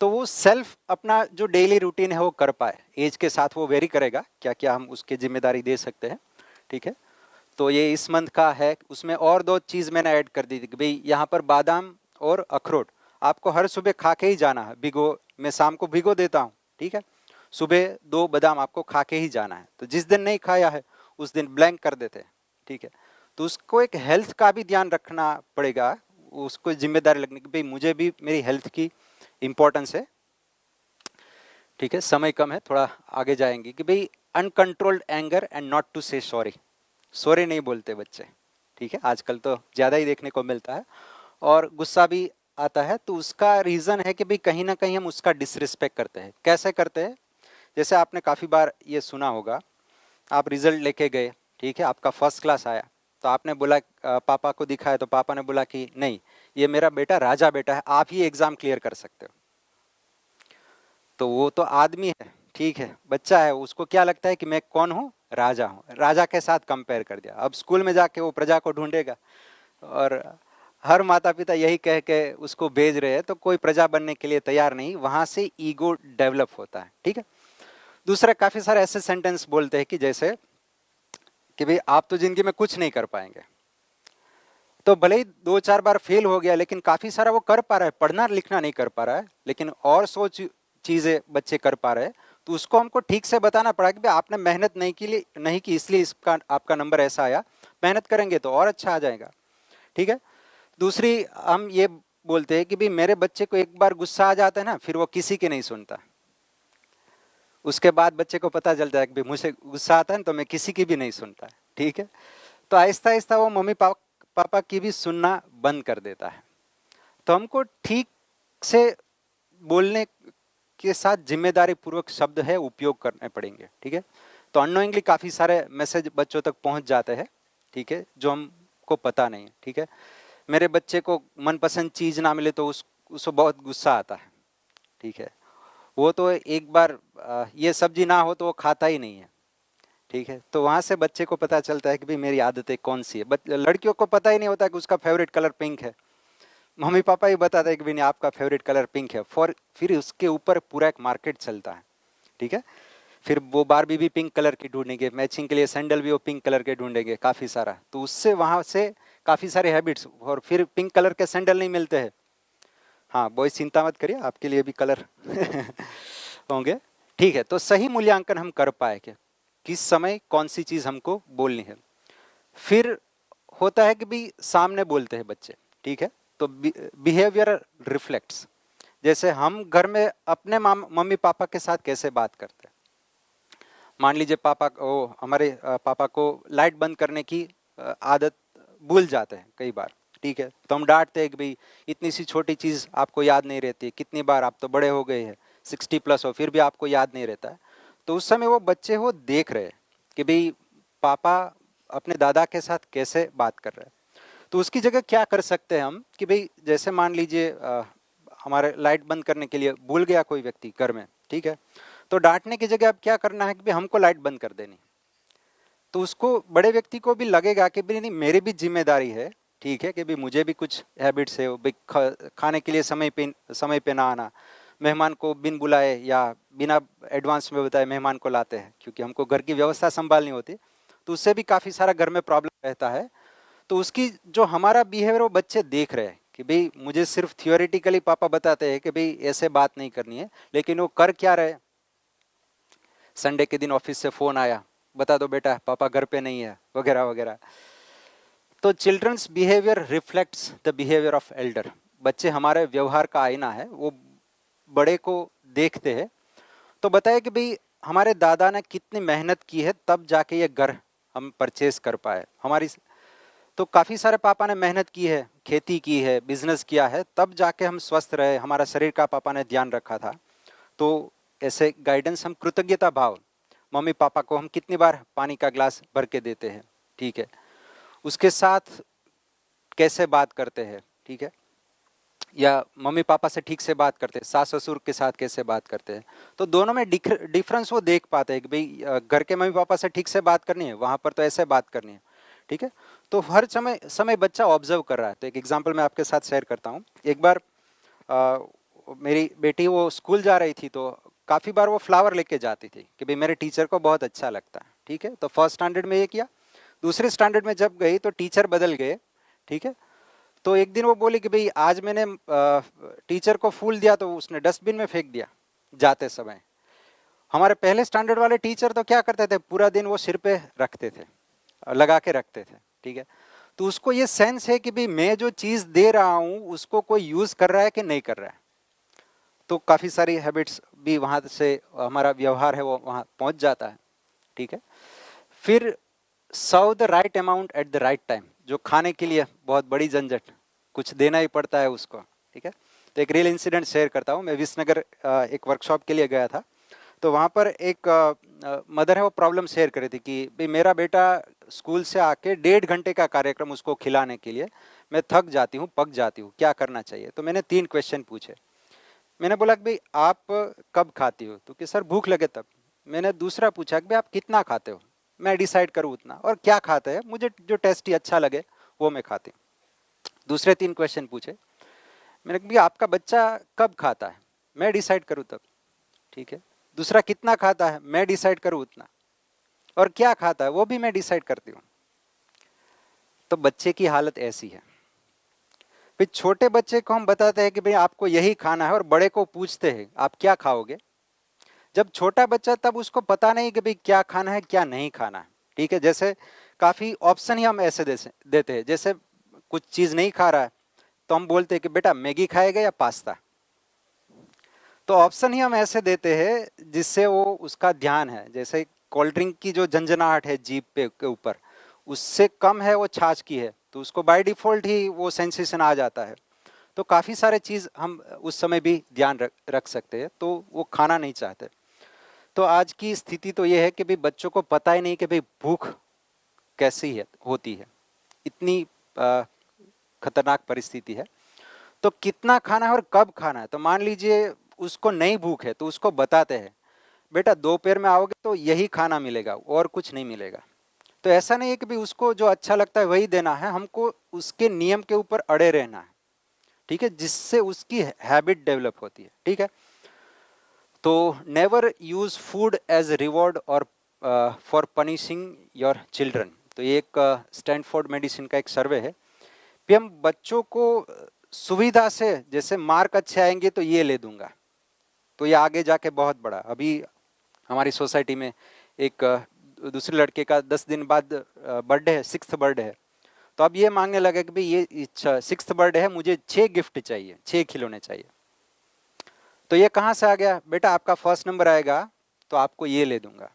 तो वो सेल्फ अपना जो डेली रूटीन है वो कर पाए। एज के साथ वो वेरी करेगा क्या क्या हम उसकी जिम्मेदारी दे सकते हैं, ठीक है। तो ये इस मंथ का है। उसमें और 2 चीज़ मैंने ऐड कर दी थी कि भाई यहाँ पर बादाम और अखरोट आपको हर सुबह खा के ही जाना है। भिगो, मैं शाम को भिगो देता हूँ, ठीक है। सुबह 2 बादाम आपको खा के ही जाना है। तो जिस दिन नहीं खाया है उस दिन ब्लैंक कर देते हैं, ठीक है। तो उसको एक हेल्थ का भी ध्यान रखना पड़ेगा, उसको जिम्मेदारी लगने की भाई मुझे भी मेरी हेल्थ की इम्पोर्टेंस है, ठीक है। समय कम है, थोड़ा आगे जाएंगे कि भाई uncontrolled anger and not to say sorry. Sorry नहीं बोलते बच्चे, ठीक है। आजकल तो ज़्यादा ही देखने को मिलता है। और गुस्सा भी आता है, तो उसका रीज़न है कि भाई कहीं ना कहीं हम उसका डिसरिस्पेक्ट करते हैं। कैसे करते हैं? जैसे आपने काफ़ी बार ये सुना होगा, आप रिजल्ट लेके गए, ठीक है, आपका फर्स्ट क्लास आया, तो आपने बोला पापा को दिखाया, तो पापा ने बोला कि नहीं ये मेरा बेटा राजा बेटा है, आप ही एग्ज़ाम क्लियर कर सकते हो। तो वो तो आदमी है, ठीक है, बच्चा है, उसको क्या लगता है कि मैं कौन हूँ? राजा हूँ। राजा के साथ कंपेयर कर दिया। अब स्कूल में जाके वो प्रजा को ढूंढेगा, और हर माता पिता यही कह के उसको भेज रहे हैं, तो कोई प्रजा बनने के लिए तैयार नहीं। वहां से ईगो डेवलप होता है, ठीक है। दूसरा, काफी सारे ऐसे सेंटेंस बोलते हैं कि जैसे कि भाई आप तो जिंदगी में कुछ नहीं कर पाएंगे। तो भले ही 2-4 बार फेल हो गया, लेकिन काफी सारा वो कर पा रहा है। पढ़ना लिखना नहीं कर पा रहा है, लेकिन और सोच चीजें बच्चे कर पा रहे हैं। तो उसको हमको ठीक से बताना पड़ा कि भाई आपने मेहनत नहीं की इसलिए इसका आपका नंबर ऐसा आया। मेहनत करेंगे तो और अच्छा आ जाएगा, ठीक है। दूसरी, हम ये बोलते हैं कि भाई मेरे बच्चे को एक बार गुस्सा आ जाता है ना, फिर वो किसी की नहीं सुनता। उसके बाद बच्चे को पता चलता है कि भाई मुझे गुस्सा आता है ना, तो मैं किसी की भी नहीं सुनता, ठीक है। तो आहिस्ता आहिस्ता वो मम्मी पापा की भी सुनना बंद कर देता है। तो हमको ठीक से बोलने के साथ जिम्मेदारी पूर्वक शब्द है उपयोग करने पड़ेंगे, ठीक है। तो अननोइंगली काफी सारे मैसेज बच्चों तक पहुंच जाते हैं, ठीक है, जो हमको पता नहीं है, ठीक है। मेरे बच्चे को मनपसंद चीज ना मिले तो उसको बहुत गुस्सा आता है, ठीक है। वो तो एक बार ये सब्जी ना हो तो वो खाता ही नहीं है, ठीक है। तो वहां से बच्चे को पता चलता है कि भाई मेरी आदतें कौन सी है। लड़कियों को पता ही नहीं होता कि उसका फेवरेट कलर पिंक है। मम्मी पापा ही बताते हैं कि भाई आपका फेवरेट कलर पिंक है। फिर उसके ऊपर पूरा एक मार्केट चलता है, ठीक है। फिर वो बारबी भी पिंक कलर की ढूंढेंगे, मैचिंग के लिए सैंडल भी वो पिंक कलर के ढूंढेंगे, काफी सारा। तो उससे वहां से काफी सारे हैबिट्स, और फिर पिंक कलर के सैंडल नहीं मिलते हैं। हाँ बॉयज चिंता मत करिए, आपके लिए भी कलर होंगे, ठीक है। तो सही मूल्यांकन हम कर पाए कि किस समय कौन सी चीज हमको बोलनी है। फिर होता है कि भी सामने बोलते हैं बच्चे, ठीक है। तो बिहेवियर रिफ्लेक्ट्स, जैसे हम घर में अपने मम्मी पापा के साथ कैसे बात करते हैं। मान लीजिए हमारे पापा को लाइट बंद करने की आदत भूल जाते हैं कई बार, ठीक है। तो हम डांटते हैं कि भाई इतनी सी छोटी चीज आपको याद नहीं रहती, कितनी बार आप तो बड़े हो गए हैं, 60+ हो, फिर भी आपको याद नहीं रहता है। तो उस समय वो बच्चे वो देख रहे हैं कि भाई पापा अपने दादा के साथ कैसे बात कर रहे हैं। तो उसकी जगह क्या कर सकते हैं हम कि भाई जैसे मान लीजिए हमारे लाइट बंद करने के लिए भूल गया कोई व्यक्ति घर में, ठीक है। तो डांटने की जगह अब क्या करना है कि भाई हमको लाइट बंद कर देनी। तो उसको, बड़े व्यक्ति को भी लगेगा कि भाई नहीं मेरी भी जिम्मेदारी है, ठीक है, कि भाई मुझे भी कुछ हैबिट्स है। भाई खाने के लिए समय पे ना आना, मेहमान को बिन बुलाए या बिना एडवांस में बताए मेहमान को लाते हैं, क्योंकि हमको घर की व्यवस्था संभालनी होती। तो उससे भी काफ़ी सारा घर में प्रॉब्लम रहता है। तो उसकी जो हमारा बिहेवियर वो बच्चे देख रहे हैं कि भाई मुझे सिर्फ थियोरेटिकली पापा बताते हैं कि भाई ऐसे बात नहीं करनी है, लेकिन वो कर क्या रहे। संडे के दिन ऑफिस से फोन आया, बता दो बेटा पापा घर पे नहीं है, वगैरह वगैरह। तो children's behaviour reflects the behaviour of elder. बच्चे हमारे व्यवहार का आईना है, वो बड़े को देखते हैं। तो बताए कि भाई हमारे दादा ने कितनी मेहनत की है तब जाके ये घर हम परचेज कर पाए। तो काफ़ी सारे पापा ने मेहनत की है, खेती की है, बिजनेस किया है, तब जाके हम स्वस्थ रहे, हमारा शरीर का पापा ने ध्यान रखा था। तो ऐसे गाइडेंस हम कृतज्ञता भाव, मम्मी पापा को हम कितनी बार पानी का ग्लास भर के देते हैं, ठीक है। उसके साथ कैसे बात करते हैं, ठीक है, या मम्मी पापा से ठीक से बात करते हैं, सास ससुर के साथ कैसे बात करते हैं, तो दोनों में डिफरेंस वो देख पाते हैं कि भाई घर के मम्मी पापा से ठीक से बात करनी है, वहाँ पर तो ऐसे बात करनी है, ठीक है। तो हर समय समय बच्चा ऑब्जर्व कर रहा है। तो एक एग्जांपल मैं आपके साथ शेयर करता हूँ। एक बार मेरी बेटी वो स्कूल जा रही थी, तो काफ़ी बार वो फ्लावर लेके जाती थी कि भाई मेरे टीचर को बहुत अच्छा लगता है, ठीक है। तो फर्स्ट स्टैंडर्ड में ये किया, दूसरे स्टैंडर्ड में जब गई तो टीचर बदल गए, ठीक है। तो एक दिन वो बोली कि भाई आज मैंने टीचर को फूल दिया तो उसने डस्टबिन में फेंक दिया जाते समय। हमारे पहले स्टैंडर्ड वाले टीचर तो क्या करते थे, पूरा दिन वो सिर पे रखते थे, लगा के रखते थे, ठीक है। तो उसको ये सेंस है कि भाई मैं जो चीज़ दे रहा हूँ उसको कोई यूज़ कर रहा है कि नहीं कर रहा है। तो काफ़ी सारी हैबिट्स भी वहाँ से हमारा व्यवहार है वो वहाँ पहुँच जाता है, ठीक है। फिर serve the right amount at the right time, जो खाने के लिए बहुत बड़ी झंझट, कुछ देना ही पड़ता है उसको, ठीक है। तो एक रियल इंसिडेंट शेयर करता हूँ। मैं विसनगर एक वर्कशॉप के लिए गया था, तो वहाँ पर एक मदर है, वो प्रॉब्लम शेयर कर रही थी कि भाई मेरा बेटा स्कूल से आके 1.5 घंटे का कार्यक्रम उसको खिलाने के लिए, मैं थक जाती हूँ, पक जाती हूँ, क्या करना चाहिए। तो मैंने 3 क्वेश्चन पूछे। मैंने बोला कि भाई आप कब खाती हो, तो कि सर भूख लगे तब। मैंने दूसरा पूछा कि भाई आप कितना खाते हो, मैं डिसाइड करूँ उतना, और क्या खाते हैं, मुझे जो टेस्टी अच्छा लगे वो मैं खाती हूँ। दूसरे 3 क्वेश्चन पूछे। मैंने कहा भैया आपका बच्चा कब खाता है, मैं डिसाइड करूँ तब, ठीक है। दूसरा कितना खाता है, मैं डिसाइड करूँ उतना, और क्या खाता है वो भी मैं डिसाइड करती हूँ। तो बच्चे की हालत ऐसी है। फिर छोटे बच्चे को हम बताते हैं कि भाई आपको यही खाना है, और बड़े को पूछते हैं आप क्या खाओगे। जब छोटा बच्चा, तब उसको पता नहीं कि भाई क्या खाना है क्या नहीं खाना है, ठीक है। जैसे काफ़ी ऑप्शन ही हम ऐसे देते हैं, जैसे कुछ चीज़ नहीं खा रहा है तो हम बोलते हैं कि बेटा मैगी खाएगा या पास्ता। तो ऑप्शन ही हम ऐसे देते हैं जिससे वो उसका ध्यान है। जैसे कोल्ड ड्रिंक की जो झंझनाहट है जीभ पे के ऊपर, उससे कम है वो छाछ की है, तो उसको बाय डिफ़ॉल्ट ही वो सेंसेशन आ जाता है। तो काफ़ी सारे चीज़ हम उस समय भी ध्यान रख सकते हैं, तो वो खाना नहीं चाहते। तो आज की स्थिति तो ये है कि भाई बच्चों को पता ही नहीं कि भाई भूख कैसी है होती है, इतनी खतरनाक परिस्थिति है। तो कितना खाना है और कब खाना है। तो मान लीजिए उसको नहीं भूख है तो उसको बताते हैं बेटा दोपहर में आओगे तो यही खाना मिलेगा और कुछ नहीं मिलेगा। तो ऐसा नहीं है कि भाई उसको जो अच्छा लगता है वही देना है, हमको उसके नियम के ऊपर अड़े रहना है, ठीक है, जिससे उसकी हैबिट डेवलप होती है, ठीक है। तो never use food as reward और फॉर पनिशिंग योर चिल्ड्रन। तो ये एक स्टैनफोर्ड मेडिसिन का एक सर्वे है कि हम बच्चों को सुविधा से, जैसे मार्क अच्छे आएंगे तो ये ले दूंगा, तो ये आगे जाके बहुत बड़ा। अभी हमारी सोसाइटी में एक दूसरे लड़के का 10 दिन बाद बर्थडे है, 6th बर्थडे है। तो अब ये मांगने लगे कि भाई ये 6th बर्थडे है, मुझे 6 गिफ्ट चाहिए, 6 खिलौने चाहिए। तो ये कहाँ से आ गया, बेटा आपका फर्स्ट नंबर आएगा तो आपको ये ले दूंगा,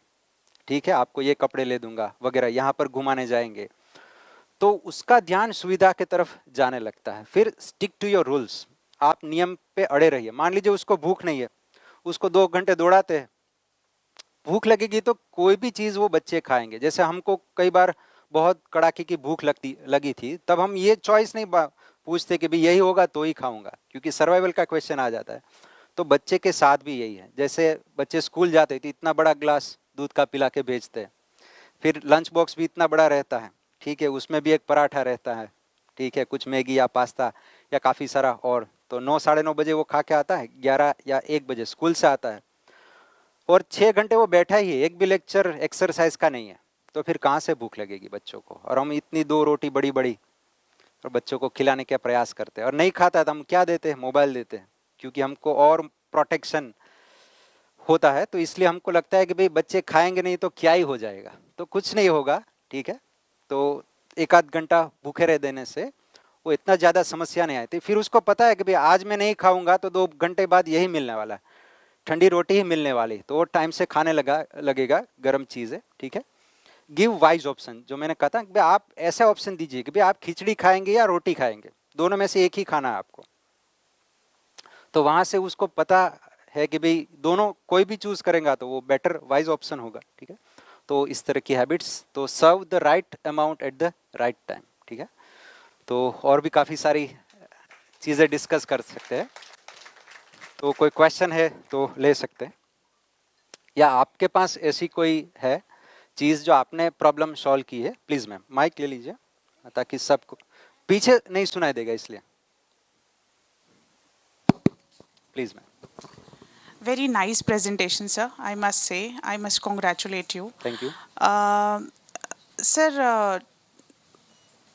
ठीक है, आपको ये कपड़े ले दूंगा वगैरह, यहाँ पर घुमाने जाएंगे। तो उसका ध्यान सुविधा की तरफ जाने लगता है। फिर स्टिक टू योर रूल्स, आप नियम पे अड़े रहिए। मान लीजिए उसको भूख नहीं है, उसको 2 घंटे दौड़ाते हैं, भूख लगेगी तो कोई भी चीज़ वो बच्चे खाएंगे। जैसे हमको कई बार बहुत कड़ाके की भूख लगी थी, तब हम ये चॉइस नहीं पूछते कि भाई यही होगा तो ही खाऊंगा, क्योंकि सर्वाइवल का क्वेश्चन आ जाता है। तो बच्चे के साथ भी यही है। जैसे बच्चे स्कूल जाते थे, इतना बड़ा ग्लास दूध का पिला के भेजते हैं, फिर लंच बॉक्स भी इतना बड़ा रहता है, ठीक है, उसमें भी एक पराठा रहता है, ठीक है, कुछ मैगी या पास्ता या काफ़ी सारा और। तो 9 साढ़े 9 बजे वो खा के आता है, 11 या 1 बजे स्कूल से आता है, और 6 घंटे वो बैठा ही है, एक भी लेक्चर एक्सरसाइज का नहीं है। तो फिर कहाँ से भूख लगेगी बच्चों को। और हम इतनी 2 रोटी बड़ी बड़ी और बच्चों को खिलाने का प्रयास करते हैं, और नहीं खाता है तो हम क्या देते हैं, मोबाइल देते हैं, क्योंकि हमको और प्रोटेक्शन होता है। तो इसलिए हमको लगता है कि भाई बच्चे खाएंगे नहीं तो क्या ही हो जाएगा, तो कुछ नहीं होगा, ठीक है। तो 1 आध घंटा भूखे रह देने से वो इतना ज़्यादा समस्या नहीं आती। फिर उसको पता है कि भाई आज मैं नहीं खाऊंगा तो 2 घंटे बाद यही मिलने वाला है, ठंडी रोटी ही मिलने वाली, तो वो टाइम से खाने लगेगा गर्म चीज़ें, ठीक है। गिव वाइज ऑप्शन, जो मैंने कहा था कि आप ऐसे ऑप्शन दीजिए कि भाई आप खिचड़ी खाएंगे या रोटी खाएंगे, दोनों में से एक ही खाना है आपको। तो वहाँ से उसको पता है कि भाई दोनों कोई भी चूज करेगा तो वो बेटर वाइज ऑप्शन होगा, ठीक है। तो इस तरह की हैबिट्स, तो serve the right amount at the right time, ठीक है। तो और भी काफ़ी सारी चीज़ें डिस्कस कर सकते हैं, तो कोई क्वेश्चन है तो ले सकते हैं, या आपके पास ऐसी कोई है चीज़ जो आपने प्रॉब्लम सॉल्व की है, प्लीज़ मैम माइक ले लीजिए ताकि सबको पीछे नहीं सुनाई देगा, इसलिए please ma'am. Very nice presentation, sir. I must say, I must congratulate you. Thank you. Sir,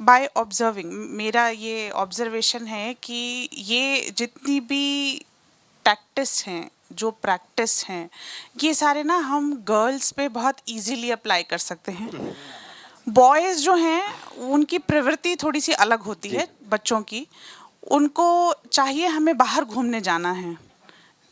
by observing, मेरा ये observation है कि ये जितनी भी प्रैक्टिस हैं, जो प्रैक्टिस हैं, ये सारे ना हम गर्ल्स पे बहुत इजीली अप्लाई कर सकते हैं। बॉयज़ जो हैं उनकी प्रवृत्ति थोड़ी सी अलग होती है बच्चों की, उनको चाहिए हमें बाहर घूमने जाना है,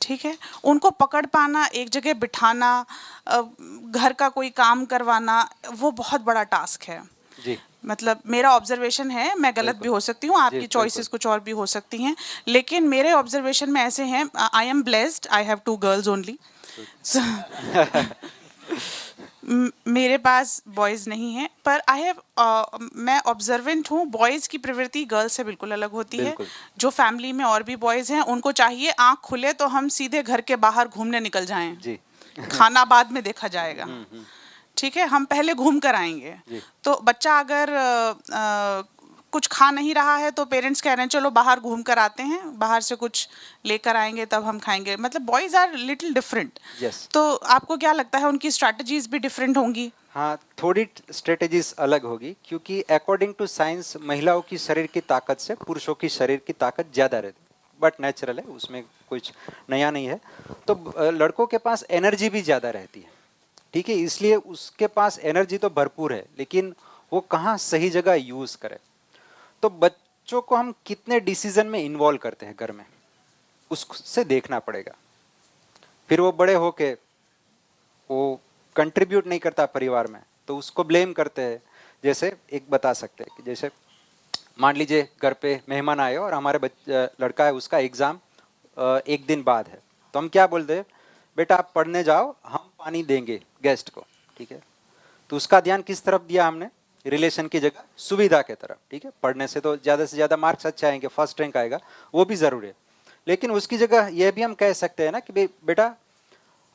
ठीक है, उनको पकड़ पाना, एक जगह बिठाना, घर का कोई काम करवाना, वो बहुत बड़ा टास्क है जी। मतलब मेरा ऑब्जर्वेशन है, मैं गलत भी हो सकती हूँ, आपकी चॉइसेस कुछ और भी हो सकती हैं, लेकिन मेरे ऑब्जर्वेशन में ऐसे हैं, I am blessed, I have 2 girls only. मेरे पास बॉयज़ नहीं हैं, पर मैं ऑब्जर्वेंट हूँ, बॉयज़ की प्रवृत्ति गर्ल्स से बिल्कुल अलग होती है। जो फैमिली में और भी बॉयज़ हैं, उनको चाहिए आँख खुले तो हम सीधे घर के बाहर घूमने निकल जाएं जी। खाना बाद में देखा जाएगा, ठीक है, हम पहले घूम कर आएंगे। तो बच्चा अगर कुछ खा नहीं रहा है तो पेरेंट्स कह रहे हैं चलो बाहर घूम कर आते हैं, बाहर से कुछ लेकर आएंगे तब हम खाएंगे, मतलब बॉयज़ आर लिटिल डिफरेंट। तो आपको क्या लगता है उनकी स्ट्रैटेजीज भी डिफरेंट होंगी? हाँ, थोड़ी स्ट्रेटेजीज अलग होगी, क्योंकि अकॉर्डिंग टू साइंस महिलाओं की शरीर की ताकत से पुरुषों की शरीर की ताकत ज़्यादा रहती है, बट नेचुरल है, उसमें कुछ नया नहीं है। तो लड़कों के पास एनर्जी भी ज़्यादा रहती है, ठीक है, इसलिए उसके पास एनर्जी तो भरपूर है, लेकिन वो कहाँ सही जगह यूज़ करे। तो बच्चों को हम कितने डिसीजन में इन्वॉल्व करते हैं घर में, उससे देखना पड़ेगा। फिर वो बड़े होके वो कंट्रीब्यूट नहीं करता परिवार में तो उसको ब्लेम करते हैं। जैसे एक बता सकते हैं कि जैसे मान लीजिए घर पे मेहमान आए और हमारे लड़का है, उसका एग्ज़ाम 1 दिन बाद है, तो हम क्या बोलते हैं, बेटा आप पढ़ने जाओ, हम पानी देंगे गेस्ट को, ठीक है। तो उसका ध्यान किस तरफ दिया हमने, रिलेशन की जगह सुविधा के तरफ, ठीक है। पढ़ने से तो ज़्यादा से ज़्यादा मार्क्स अच्छे आएंगे, फर्स्ट रैंक आएगा, वो भी ज़रूरी है, लेकिन उसकी जगह यह भी हम कह सकते हैं ना कि बेटा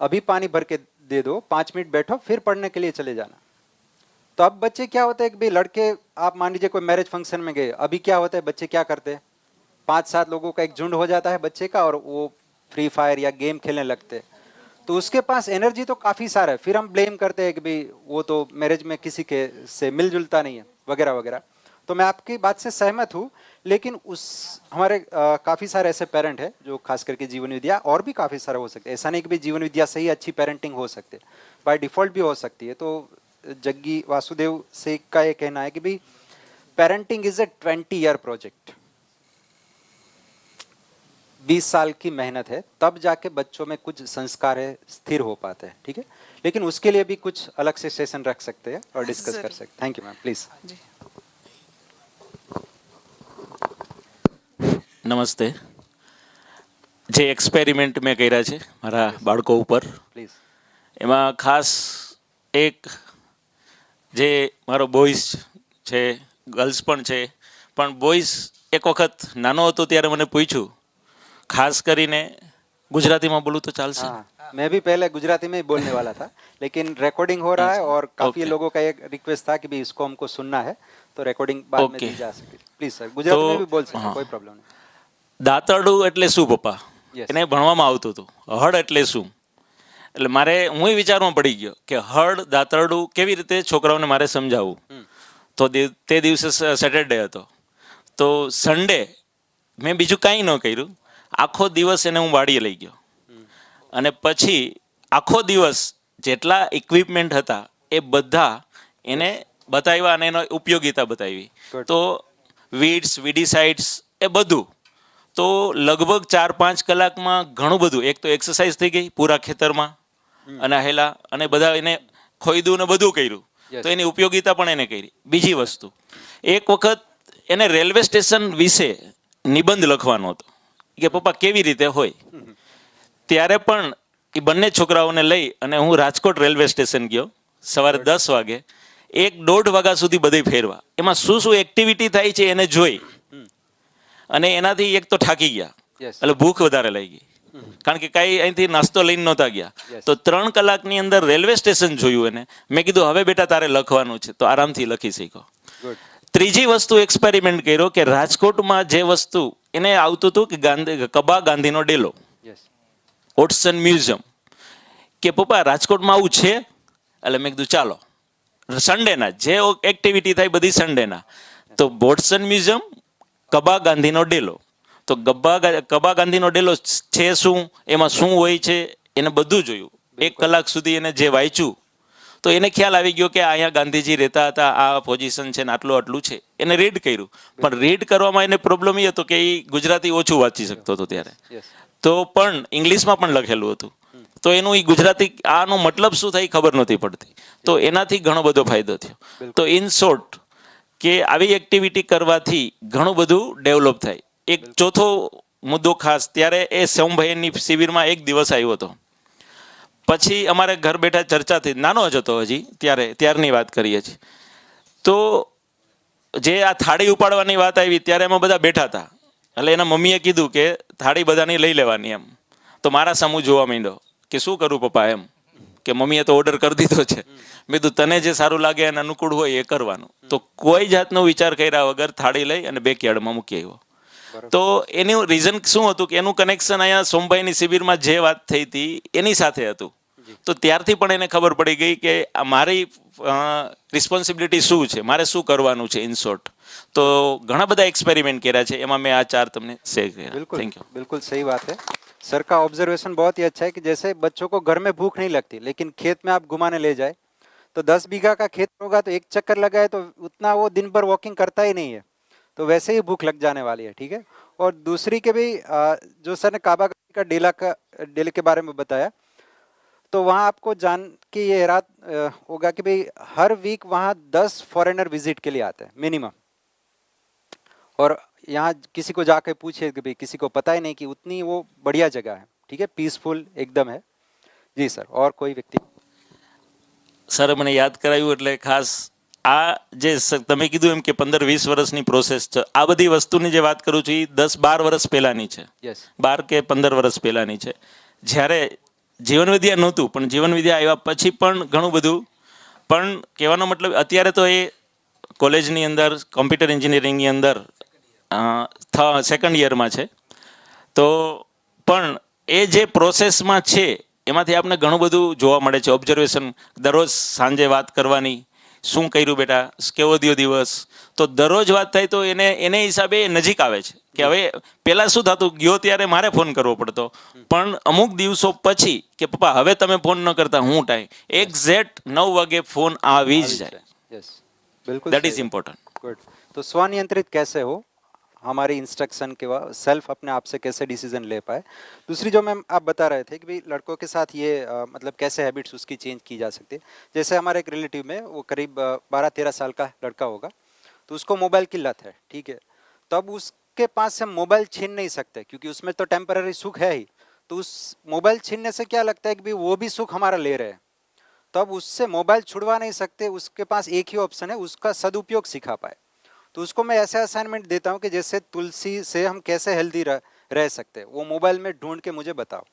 अभी पानी भर के दे दो, 5 मिनट बैठो, फिर पढ़ने के लिए चले जाना। तो अब बच्चे क्या होता है कि भाई लड़के, आप मान लीजिए कोई मैरिज फंक्शन में गए, अभी क्या होता है बच्चे क्या करते हैं, 5-7 लोगों का एक झुंड हो जाता है बच्चे का, और वो फ्री फायर या गेम खेलने लगते हैं। तो उसके पास एनर्जी तो काफ़ी सारा है, फिर हम ब्लेम करते हैं कि भाई वो तो मैरिज में किसी के से मिलजुलता नहीं है, वगैरह वगैरह। तो मैं आपकी बात से सहमत हूँ, लेकिन हमारे काफ़ी सारे ऐसे पेरेंट हैं जो खास करके जीवन विद्या, और भी काफ़ी सारे हो सकते हैं, ऐसा नहीं कि भाई जीवन विद्या से ही अच्छी पेरेंटिंग हो सकती है, बाय डिफ़ॉल्ट भी हो सकती है। तो जग्गी वासुदेव से का ये कहना है कि भाई parenting is a 20-year project, 20 साल की मेहनत है, तब जाके बच्चों में कुछ संस्कार है स्थिर हो पाते हैं, ठीक है। लेकिन उसके लिए भी कुछ अलग से सेशन रख सकते हैं और डिस्कस कर सकते हैं। Thank you ma'am, please. નમસ્તે. જે એક્સપેરિમેન્ટ મેં કર્યા છે મારા બાળકો ઉપર, પ્લીઝ, એમાં ખાસ એક જે મારો બોಯ್સ છે, ગર્લ્સ પણ છે, પણ બોಯ್સ એક વખત નાનો હતો ત્યારે મને પૂછ્યું, ખાસ કરીને ગુજરાતીમાં બોલું તો ચાલશે? हाँ, मैं भी पहले गुजराती में ही बोलने वाला था, लेकिन रिकॉर्डिंग हो रहा है और काफी लोगों का एक रिक्वेस्ट था कि भी इसको हमको सुनना है, तो रिकॉर्डिंग बाद में दी जा सके। प्लीज सर, गुजराती में भी बोल सकते हैं, कोई प्रॉब्लम नहीं। દાંતરડું એટલે શું પપ્પા? એને ભણવામાં આવતું હતું. હળ એટલે શું? એટલે મારે હું વિચારમાં પડી ગયો કે હળ દાંતરડું કેવી રીતે છોકરાઓને મારે સમજાવવું. તો તે દિવસે સેટરડે હતો, તો સન્ડે મેં બીજું કાંઈ ન કર્યું, આખો દિવસ એને હું વાડીએ લઈ ગયો, અને પછી આખો દિવસ જેટલા ઇક્વિપમેન્ટ હતા એ બધા એને બતાવ્યા અને એનો ઉપયોગિતા બતાવી. તો વીડ્સ, વીડીસાઇડ્સ એ બધું, તો લગભગ 4-5 કલાકમાં ઘણું બધું, એક તો એક્સરસાઇઝ થઈ ગઈ પૂરા ખેતરમાં અને હેલા, અને બધા એને ખોઈદું ને બધું કર્યું, તો એની ઉપયોગિતા પણ એને કરી. બીજી વસ્તુ, એક વખત એને રેલવે સ્ટેશન વિશે નિબંધ લખવાનો હતો કે પપ્પા કેવી રીતે હોય, ત્યારે પણ એ બંને છોકરાઓને લઈ અને હું રાજકોટ રેલવે સ્ટેશન ગયો સવારે 10 વાગે, 1-1.5 વાગ્યા સુધી બધે ફેરવા, એમાં શું શું એક્ટિવિટી થાય છે એને જોઈ અને એનાથી એક તો થાકી ગયા, એટલે ભૂખ વધારે લાગી કારણ કે કાંઈ અહીંથી નાસ્તો લઈને નહોતા ગયા. તો 3 કલાકની અંદર રેલવે સ્ટેશન જોયું એને. મેં કીધું હવે બેટા તારે લખવાનું છે, તો આરામથી લખી શીખો. ત્રીજી વસ્તુ એક્સપેરિમેન્ટ કર્યો કે રાજકોટમાં જે વસ્તુ એને આવતું હતું કે કબા ગાંધીનો ડેલો, ઓટસન મ્યુઝિયમ, કે પપ્પા રાજકોટમાં આવું છે, એટલે મેં કીધું ચાલો સન્ડેના જે એક્ટિવિટી થાય બધી સન્ડેના. તો વોટસન મ્યુઝિયમ, કબા ગાંધીનો ડેલો. તો કબા ગાંધીનો ડેલો છે શું, એમાં શું હોય છે, એને બધું જોયું. 1 કલાક સુધી એને જે વાંચ્યું તો એને ખ્યાલ આવી ગયો કે અહીંયા ગાંધીજી રહેતા હતા, આ પોઝિશન છે ને આટલું છે. એને રીડ કર્યું, પણ રીડ કરવામાં એને પ્રોબ્લેમ એ હતો કે એ ગુજરાતી ઓછું વાંચી શકતો હતો ત્યારે, તો પણ ઇંગ્લિશમાં પણ લખેલું હતું. તો એનું એ ગુજરાતી આનો મતલબ શું થાય ખબર નહોતી પડતી. તો એનાથી ઘણો બધો ફાયદો થયો. તો ઇન શોર્ટ કે આવી એક્ટિવિટી કરવાથી ઘણું બધું ડેવલપ થાય. એક ચોથો મુદ્દો ખાસ, ત્યારે એ સોમભાઈની શિબિરમાં 1 દિવસ આવ્યો હતો. પછી અમારે ઘર બેઠા ચર્ચા થઈ, નાનો જ હતો હજી ત્યારની વાત કરીએ છીએ. તો જે આ થાળી ઉપાડવાની વાત આવી ત્યારે એમાં બધા બેઠા હતા, એટલે એના મમ્મીએ કીધું કે થાળી બધાની લઈ લેવાની એમ. તો મારા સામું જોવા માંડ્યો કે શું કરું પપ્પા એમ, કે મમ્મીએ તો ઓર્ડર કરી દીધો છે. મેં કીધું તને જે સારું લાગે અને અનુકૂળ હોય એ કરવાનું. તો કોઈ જાતનો વિચાર કર્યા વગર થાળી લઈ અને બેકયાર્ડમાં મૂકી આવ્યો. તો એનું રીઝન શું હતું કે એનું કનેક્શન અહીંયા સોમભાઈની શિબિરમાં જે વાત થઈ હતી એની સાથે હતું. તો ત્યારથી પણ એને ખબર પડી ગઈ કે મારી રિસ્પોન્સિબિલિટી શું છે, મારે શું કરવાનું છે ઇન શોર્ટ. તો ઘણા બધા एक्सपेरिमेंट કર્યા છે, એમાં मैं आ 4 તમને शेयर किया. बिल्कुल थैंक यू. बिल्कुल सही बात है. सर का ऑब्जर्वेशन बहुत ही अच्छा है कि जैसे बच्चों को घर में भूख नहीं लगती, लेकिन खेत में आप घुमाने ले जाए तो 10 बीघा का खेत होगा तो एक चक्कर लगाए तो उतना वो दिन भर वॉकिंग करता ही नहीं है, तो वैसे ही भूख लग जाने वाली है. ठीक है. और दूसरी के भी जो सर ने काबा का डेले के बारे में बताया, तो वहाँ आपको जान के ये हैरान होगा कि भाई हर वीक वहाँ 10 फॉरेनर विजिट के लिए आते हैं मिनिमम. और यहाँ किसी को जाके पूछे कि भाई किसी को पता ही नहीं कि उतनी वो बढ़िया जगह है. ठीक है, पीसफुल एकदम है. जी सर, और कोई व्यक्ति? સર મને યાદ કરાવ્યું એટલે ખાસ આ જે તમે કીધું એમ કે 15-20 વર્ષની પ્રોસેસ છે, આ બધી વસ્તુની જે વાત કરું છું એ 10-12 વર્ષ પહેલાની છે. 12 કે 15 વર્ષ પહેલાની છે, જ્યારે જીવન વિદ્યા નહોતું. પણ જીવન વિદ્યા આવ્યા પછી પણ ઘણું બધું, પણ કહેવાનો મતલબ અત્યારે તો એ કોલેજની અંદર કોમ્પ્યુટર એન્જિનિયરિંગની અંદર 2nd યરમાં છે. તો પણ એ જે પ્રોસેસમાં છે એમાંથી આપણને ઘણું બધું જોવા મળે છે. ઓબ્ઝર્વેશન, દરરોજ સાંજે વાત કરવાની, શું કર્યું બેટા, કેવો દિવસ. તો દરરોજ વાત થાય તો એને હિસાબે નજીક આવે છે કે હવે પહેલાં શું થતું, ગયો ત્યારે મારે ફોન કરવો પડતો, પણ અમુક દિવસો પછી કે પપ્પા હવે તમે ફોન ન કરતા, હું ટાઈમ એક્ઝેક્ટ 9 વાગે ફોન આવી જ જાય. बिल्कुल, दैट इज इम्पोर्टेंट. गुड. तो स्वनियंत्रित कैसे हो, हमारी इंस्ट्रक्शन के बाद सेल्फ अपने आप से कैसे डिसीजन ले पाए. दूसरी जो मैम आप बता रहे थे कि भाई लड़कों के साथ ये मतलब कैसे हैबिट्स उसकी चेंज की जा सकती है. जैसे हमारे एक रिलेटिव में वो करीब 12-13 साल का लड़का होगा, तो उसको मोबाइल की लत है. ठीक है, तब उसके पास से मोबाइल छीन नहीं सकते क्योंकि उसमें तो टेम्पररी सुख है ही. तो उस मोबाइल छीनने से क्या लगता है कि भाई वो भी सुख हमारा ले रहे हैं, तब उससे मोबाइल छुड़वा नहीं सकते. उसके पास एक ही ऑप्शन है, उसका सदुपयोग सिखा पाए. तो उसको मैं ऐसे असाइनमेंट देता हूँ कि जैसे तुलसी से हम कैसे हेल्दी रह सकते हैं, वो मोबाइल में ढूंढ के मुझे बताओ.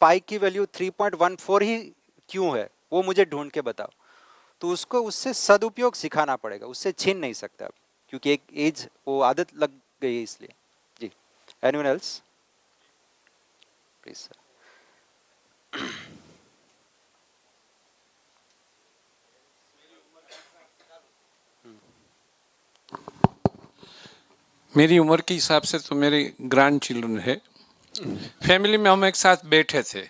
पाई की वैल्यू 3.14 ही क्यों है वो मुझे ढूंढ के बताओ. तो उसको उससे सदुपयोग सिखाना पड़ेगा, उससे छीन नहीं सकते आप, क्योंकि एक एज वो आदत लग गई है इसलिए. जी, एनीवन एल्स प्लीज सर. मेरी उम्र के हिसाब से तो मेरे ग्रैंड चिल्ड्रन है. फैमिली में हम एक साथ बैठे थे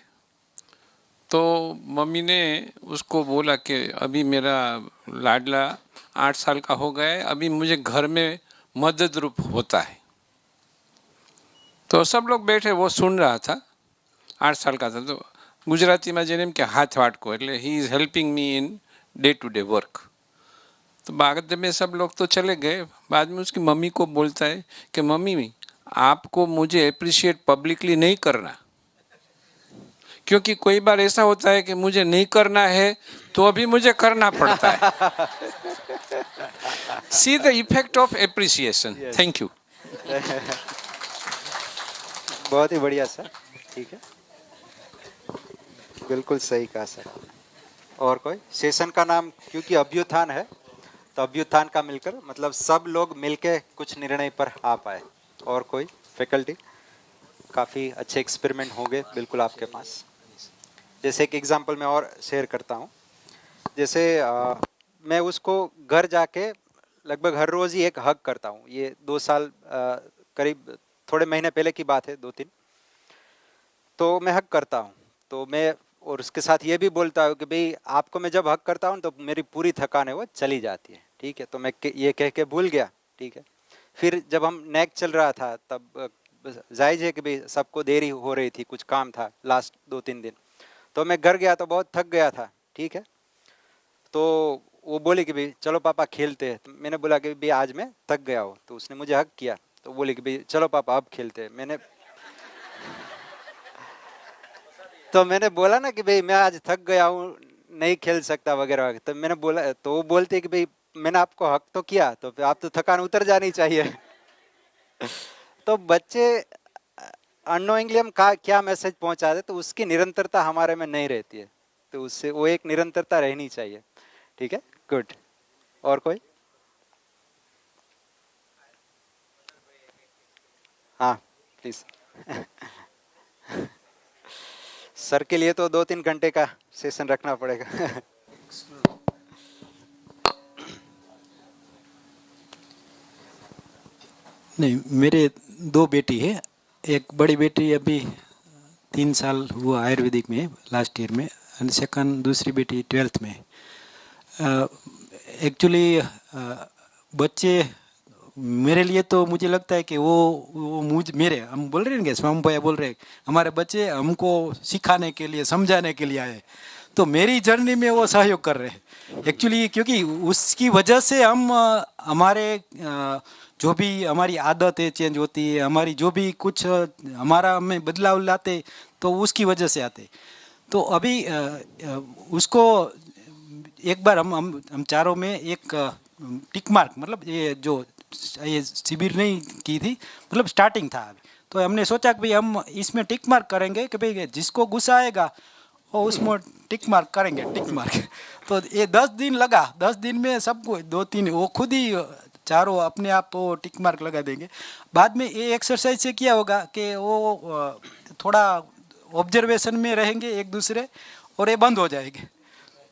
तो मम्मी ने उसको बोला कि अभी मेरा लाडला 8 साल का हो गया है, अभी मुझे घर में मदद रूप होता है. तो सब लोग बैठे, वो सुन रहा था, 8 साल का था. तो गुजराती में जेने के हाथ वाटको એટલે he is helping me in day to day work. तो बाद में सब लोग तो चले गए. बाद में उसकी मम्मी को बोलता है कि मम्मी आपको मुझे अप्रिशिएट पब्लिकली नहीं करना, क्योंकि कोई बार ऐसा होता है कि मुझे नहीं करना है तो अभी मुझे करना पड़ता है. See the effect of appreciation. Thank you. बहुत ही बढ़िया सर. ठीक है, बिल्कुल सही कहा सर. और कोई? सेशन का नाम क्योंकि अभ्युत्थान है तो अभ्युत्थान का मिलकर मतलब सब लोग मिलके कुछ निर्णय पर आ पाए. और कोई फैकल्टी? काफ़ी अच्छे एक्सपेरिमेंट होंगे बिल्कुल आपके पास. जैसे एक एग्जांपल मैं और शेयर करता हूँ. जैसे मैं उसको घर जाके लगभग हर रोज़ ही एक हग करता हूँ. ये 2 साल करीब थोड़े महीने पहले की बात है, 2-3. तो मैं हग करता हूँ. तो मैं और उसके साथ ये भी बोलता हूँ कि भाई आपको मैं जब हग करता हूँ तो मेरी पूरी थकान है वो चली जाती है. ठीक है, तो मैं ये कह के भूल गया. ठीक है, फिर जब हम नेक चल रहा था तब जायज़ है कि भाई सबको देरी हो रही थी, कुछ काम था लास्ट 2-3 दिन. तो मैं घर गया तो बहुत थक गया था. ठीक है, तो वो बोली कि भाई चलो पापा खेलते हैं. तो मैंने बोला कि भाई आज मैं थक गया हूँ. तो उसने मुझे हक किया. तो बोली कि भाई चलो पापा अब खेलते हैं. तो मैंने बोला ना कि भाई मैं आज थक गया हूँ, नहीं खेल सकता वगैरह वगैरह. तो मैंने बोला, तो वो बोलते कि भाई मैंने आपको हक तो किया तो फिर आप तो थकान उतर जानी चाहिए. तो बच्चे अननोइंगली हम क्या मैसेज पहुंचा दे तो उसकी निरंतरता हमारे में नहीं रहती है. तो उससे वो एक निरंतरता रहनी चाहिए. ठीक है, गुड. और कोई? हाँ प्लीज. सर के लिए तो 2-3 घंटे का सेशन रखना पड़ेगा. नहीं, मेरे 2 बेटी है. एक बड़ी बेटी अभी 3 साल हुआ आयुर्वेदिक में लास्ट ईयर में, एंड सेकंड दूसरी बेटी 12th में. एक्चुअली बच्चे मेरे लिए तो मुझे लगता है कि वो मेरे हम बोल रहे हैं कि स्वामी भैया बोल रहे हैं हमारे बच्चे हमको सिखाने के लिए समझाने के लिए आए. तो मेरी जर्नी में वो सहयोग कर रहे हैं एक्चुअली, क्योंकि उसकी वजह से हम हमारे जो भी हमारी आदतें चेंज होती है, हमारी जो भी कुछ हमारा में बदलाव लाते तो उसकी वजह से आते. तो अभी उसको एक बार हम चारों में एक टिक मार्क, मतलब ये शिविर नहीं की थी, मतलब स्टार्टिंग था अभी. तो हमने सोचा कि भाई हम इसमें टिक मार्क करेंगे कि भाई जिसको गुस्सा आएगा वो उसमें टिक मार्क करेंगे, टिक मार्क. तो ये 10 दिन लगा. 10 दिन में सबको 2-3 वो खुद ही चारों अपने आप वो टिक मार्क लगा देंगे. बाद में ये एक्सरसाइज से किया होगा कि वो थोड़ा ऑब्जर्वेशन में रहेंगे एक दूसरे और ये बंद हो जाएंगे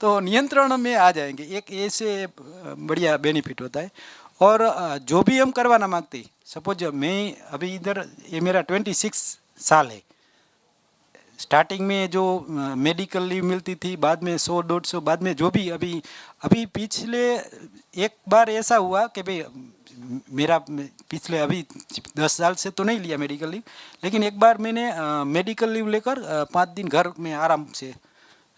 तो नियंत्रण में आ जाएंगे. एक ऐसे बढ़िया बेनिफिट होता है. और जो भी हम करवाना मांगते, सपोज मैं अभी इधर ये मेरा 26 साल है. स्टार्टिंग में जो मेडिकल लीव मिलती थी, बाद में 100-150, बाद में जो भी अभी पिछले एक बार ऐसा हुआ कि भाई मेरा पिछले अभी 10 साल से तो नहीं लिया मेडिकल लीव, लेकिन एक बार मैंने मेडिकल लीव लेकर 5 दिन घर में आराम से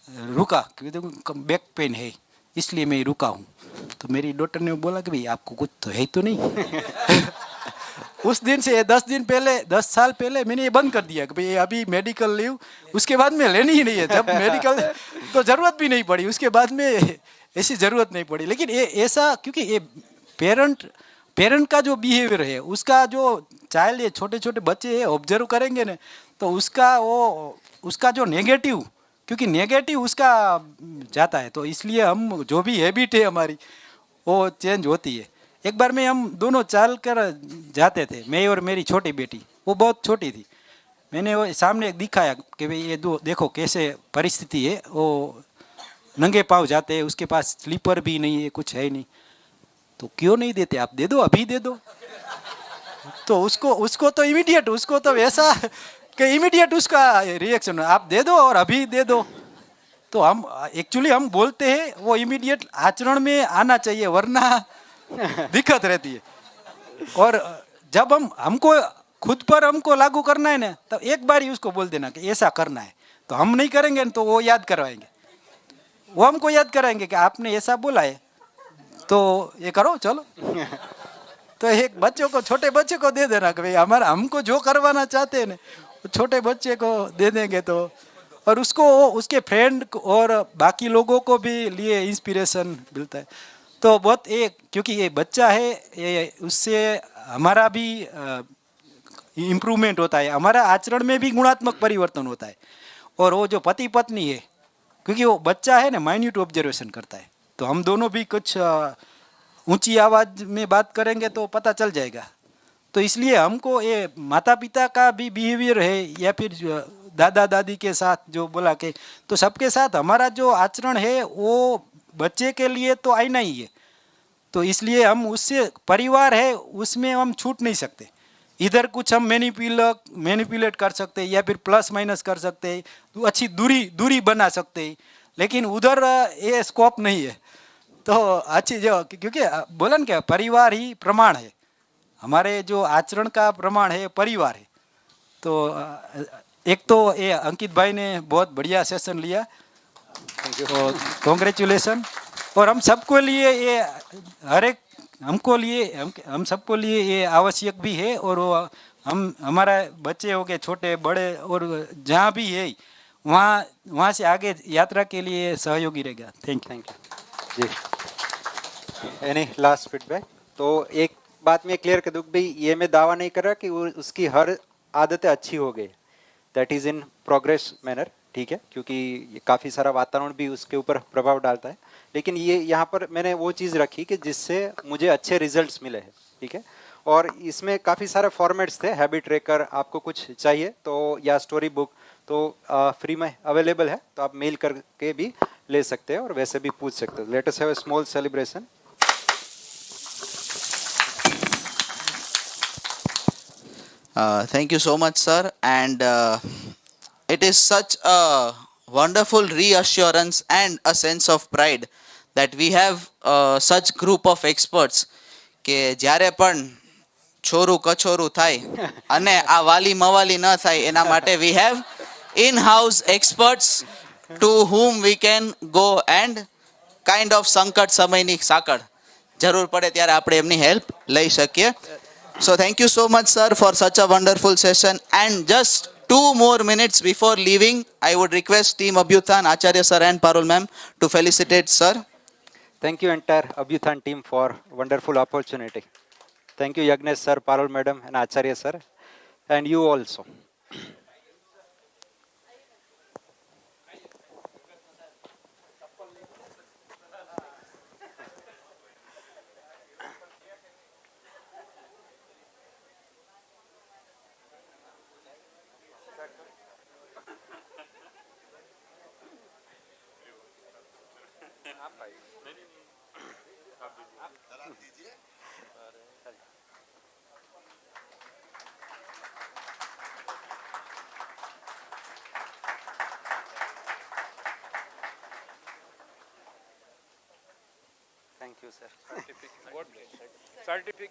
रुका क्योंकि बैक पेन है इसलिए मैं रुका हूँ. तो मेरी डॉक्टर ने बोला कि भाई आपको कुछ तो है तो नहीं. उस दिन से 10 दिन पहले 10 साल पहले मैंने ये बंद कर दिया कि भाई अभी मेडिकल लीव उसके बाद में लेनी ही नहीं है. जब मेडिकल तो ज़रूरत भी नहीं पड़ी, उसके बाद में ऐसी ज़रूरत नहीं पड़ी. लेकिन ये ऐसा क्योंकि ये पेरेंट का जो बिहेवियर है, उसका जो चाइल्ड है, छोटे छोटे बच्चे हैं, ऑब्जर्व करेंगे ना तो उसका जो नेगेटिव, क्योंकि नेगेटिव उसका जाता है. तो इसलिए हम जो भी हैबिट है हमारी वो चेंज होती है. एक बार में हम दोनों चल कर जाते थे, मैं और मेरी छोटी बेटी, वो बहुत छोटी थी. मैंने वो सामने दिखाया कि भाई ये देखो कैसे परिस्थिति है. वो नंगे पाँव जाते हैं, उसके पास स्लीपर भी नहीं है, कुछ है नहीं. तो क्यों नहीं देते आप, दे दो, अभी दे दो. तो उसको तो इमीडिएट, उसको तो ऐसा कि इमीडिएट उसका रिएक्शन, आप दे दो और अभी दे दो. तो हम एक्चुअली हम बोलते हैं, वो इमीडिएट आचरण में आना चाहिए, वरना दिक्कत रहती है. और जब हमको खुद पर हमको लागू करना है ना, तो एक बार ही उसको बोल देना कि ऐसा करना है. तो हम नहीं करेंगे तो वो याद करवाएंगे, वो हमको याद कराएंगे कि आपने ऐसा बोला है तो ये करो चलो. तो एक बच्चों को, छोटे बच्चे को दे देना कि भाई हमको जो करवाना चाहते हैं ना, छोटे बच्चे को दे देंगे तो और उसको उसके फ्रेंड और बाकी लोगों को भी लिए इंस्पिरेशन मिलता है। तो बहुत क्योंकि ये बच्चा है, ये उससे हमारा भी इम्प्रूवमेंट होता है, हमारा आचरण में भी गुणात्मक परिवर्तन होता है। और वो जो पति पत्नी है, क्योंकि वो बच्चा है ना, माइन्यूट ऑब्जर्वेशन करता है, तो हम दोनों भी कुछ ऊंची आवाज़ में बात करेंगे तो पता चल जाएगा। तो इसलिए हमको ये माता पिता का भी बिहेवियर है, या फिर दादा दादी के साथ जो बोला के, तो सबके साथ हमारा जो आचरण है वो बच्चे के लिए तो आईना ही है। तो इसलिए हम उससे, परिवार है उसमें हम छूट नहीं सकते। इधर कुछ हम मैनिपुलेट कर सकते हैं, या फिर प्लस माइनस कर सकते हैं, तो अच्छी दूरी बना सकते हैं, लेकिन उधर ये स्कोप नहीं है। तो अच्छी जो, क्योंकि बोला ना क्या, परिवार ही प्रमाण है, हमारे जो आचरण का प्रमाण है परिवार है। तो एक तो ये अंकित भाई ने बहुत बढ़िया सेशन लिया, तो कॉन्ग्रेचुलेसन। और हम सबको लिए ये, हर एक हमको लिए, हम सबको लिए ये आवश्यक भी है। और वो हम, हमारा बच्चे हो गए छोटे बड़े, और जहाँ भी है वहाँ से आगे यात्रा के लिए सहयोगी रहेगा। थैंक यू जी। Any last feedback? तो एक बात मैं क्लियर कर दूं भाई, ये मैं दावा नहीं कर रहा कि उसकी हर आदतें अच्छी हो गई, that is in progress manner, ठीक है, क्योंकि काफ़ी सारा वातावरण भी उसके ऊपर प्रभाव डालता है। लेकिन ये यहाँ पर मैंने वो चीज़ रखी कि जिससे मुझे अच्छे रिजल्ट्स मिले हैं, ठीक है। और इसमें काफ़ी सारे फॉर्मेट्स थे, हैबिट ट्रैकर, आपको कुछ चाहिए तो, या स्टोरी बुक, तो फ्री में अवेलेबल है, तो आप मेल करके भी ले सकते हैं और वैसे भी पूछ सकते हो। Late us have a small celebration. Thank you so much, sir. And it is such a wonderful reassurance and a sense of pride that we have such group of experts કે જ્યારે પણ છોરું કછોરું થાય અને આ વાલી મવાલી ન થાય એના માટે we have in-house experts to whom we can go and kind of સંકટ સમયની સાકળ જરૂર પડે ત્યારે આપણે એમની હેલ્પ લઈ શકીએ. So thank you so much, sir, for such a wonderful session. And just 2 more minutes before leaving, I would request Team Abhyuthan, Acharya sir and Parul ma'am to felicitate sir. Thank you entire Abhyuthan team for wonderful opportunity. Thank you Yagnesh sir, Parul madam and Acharya sir, and you also. Thank you sir. Certificate.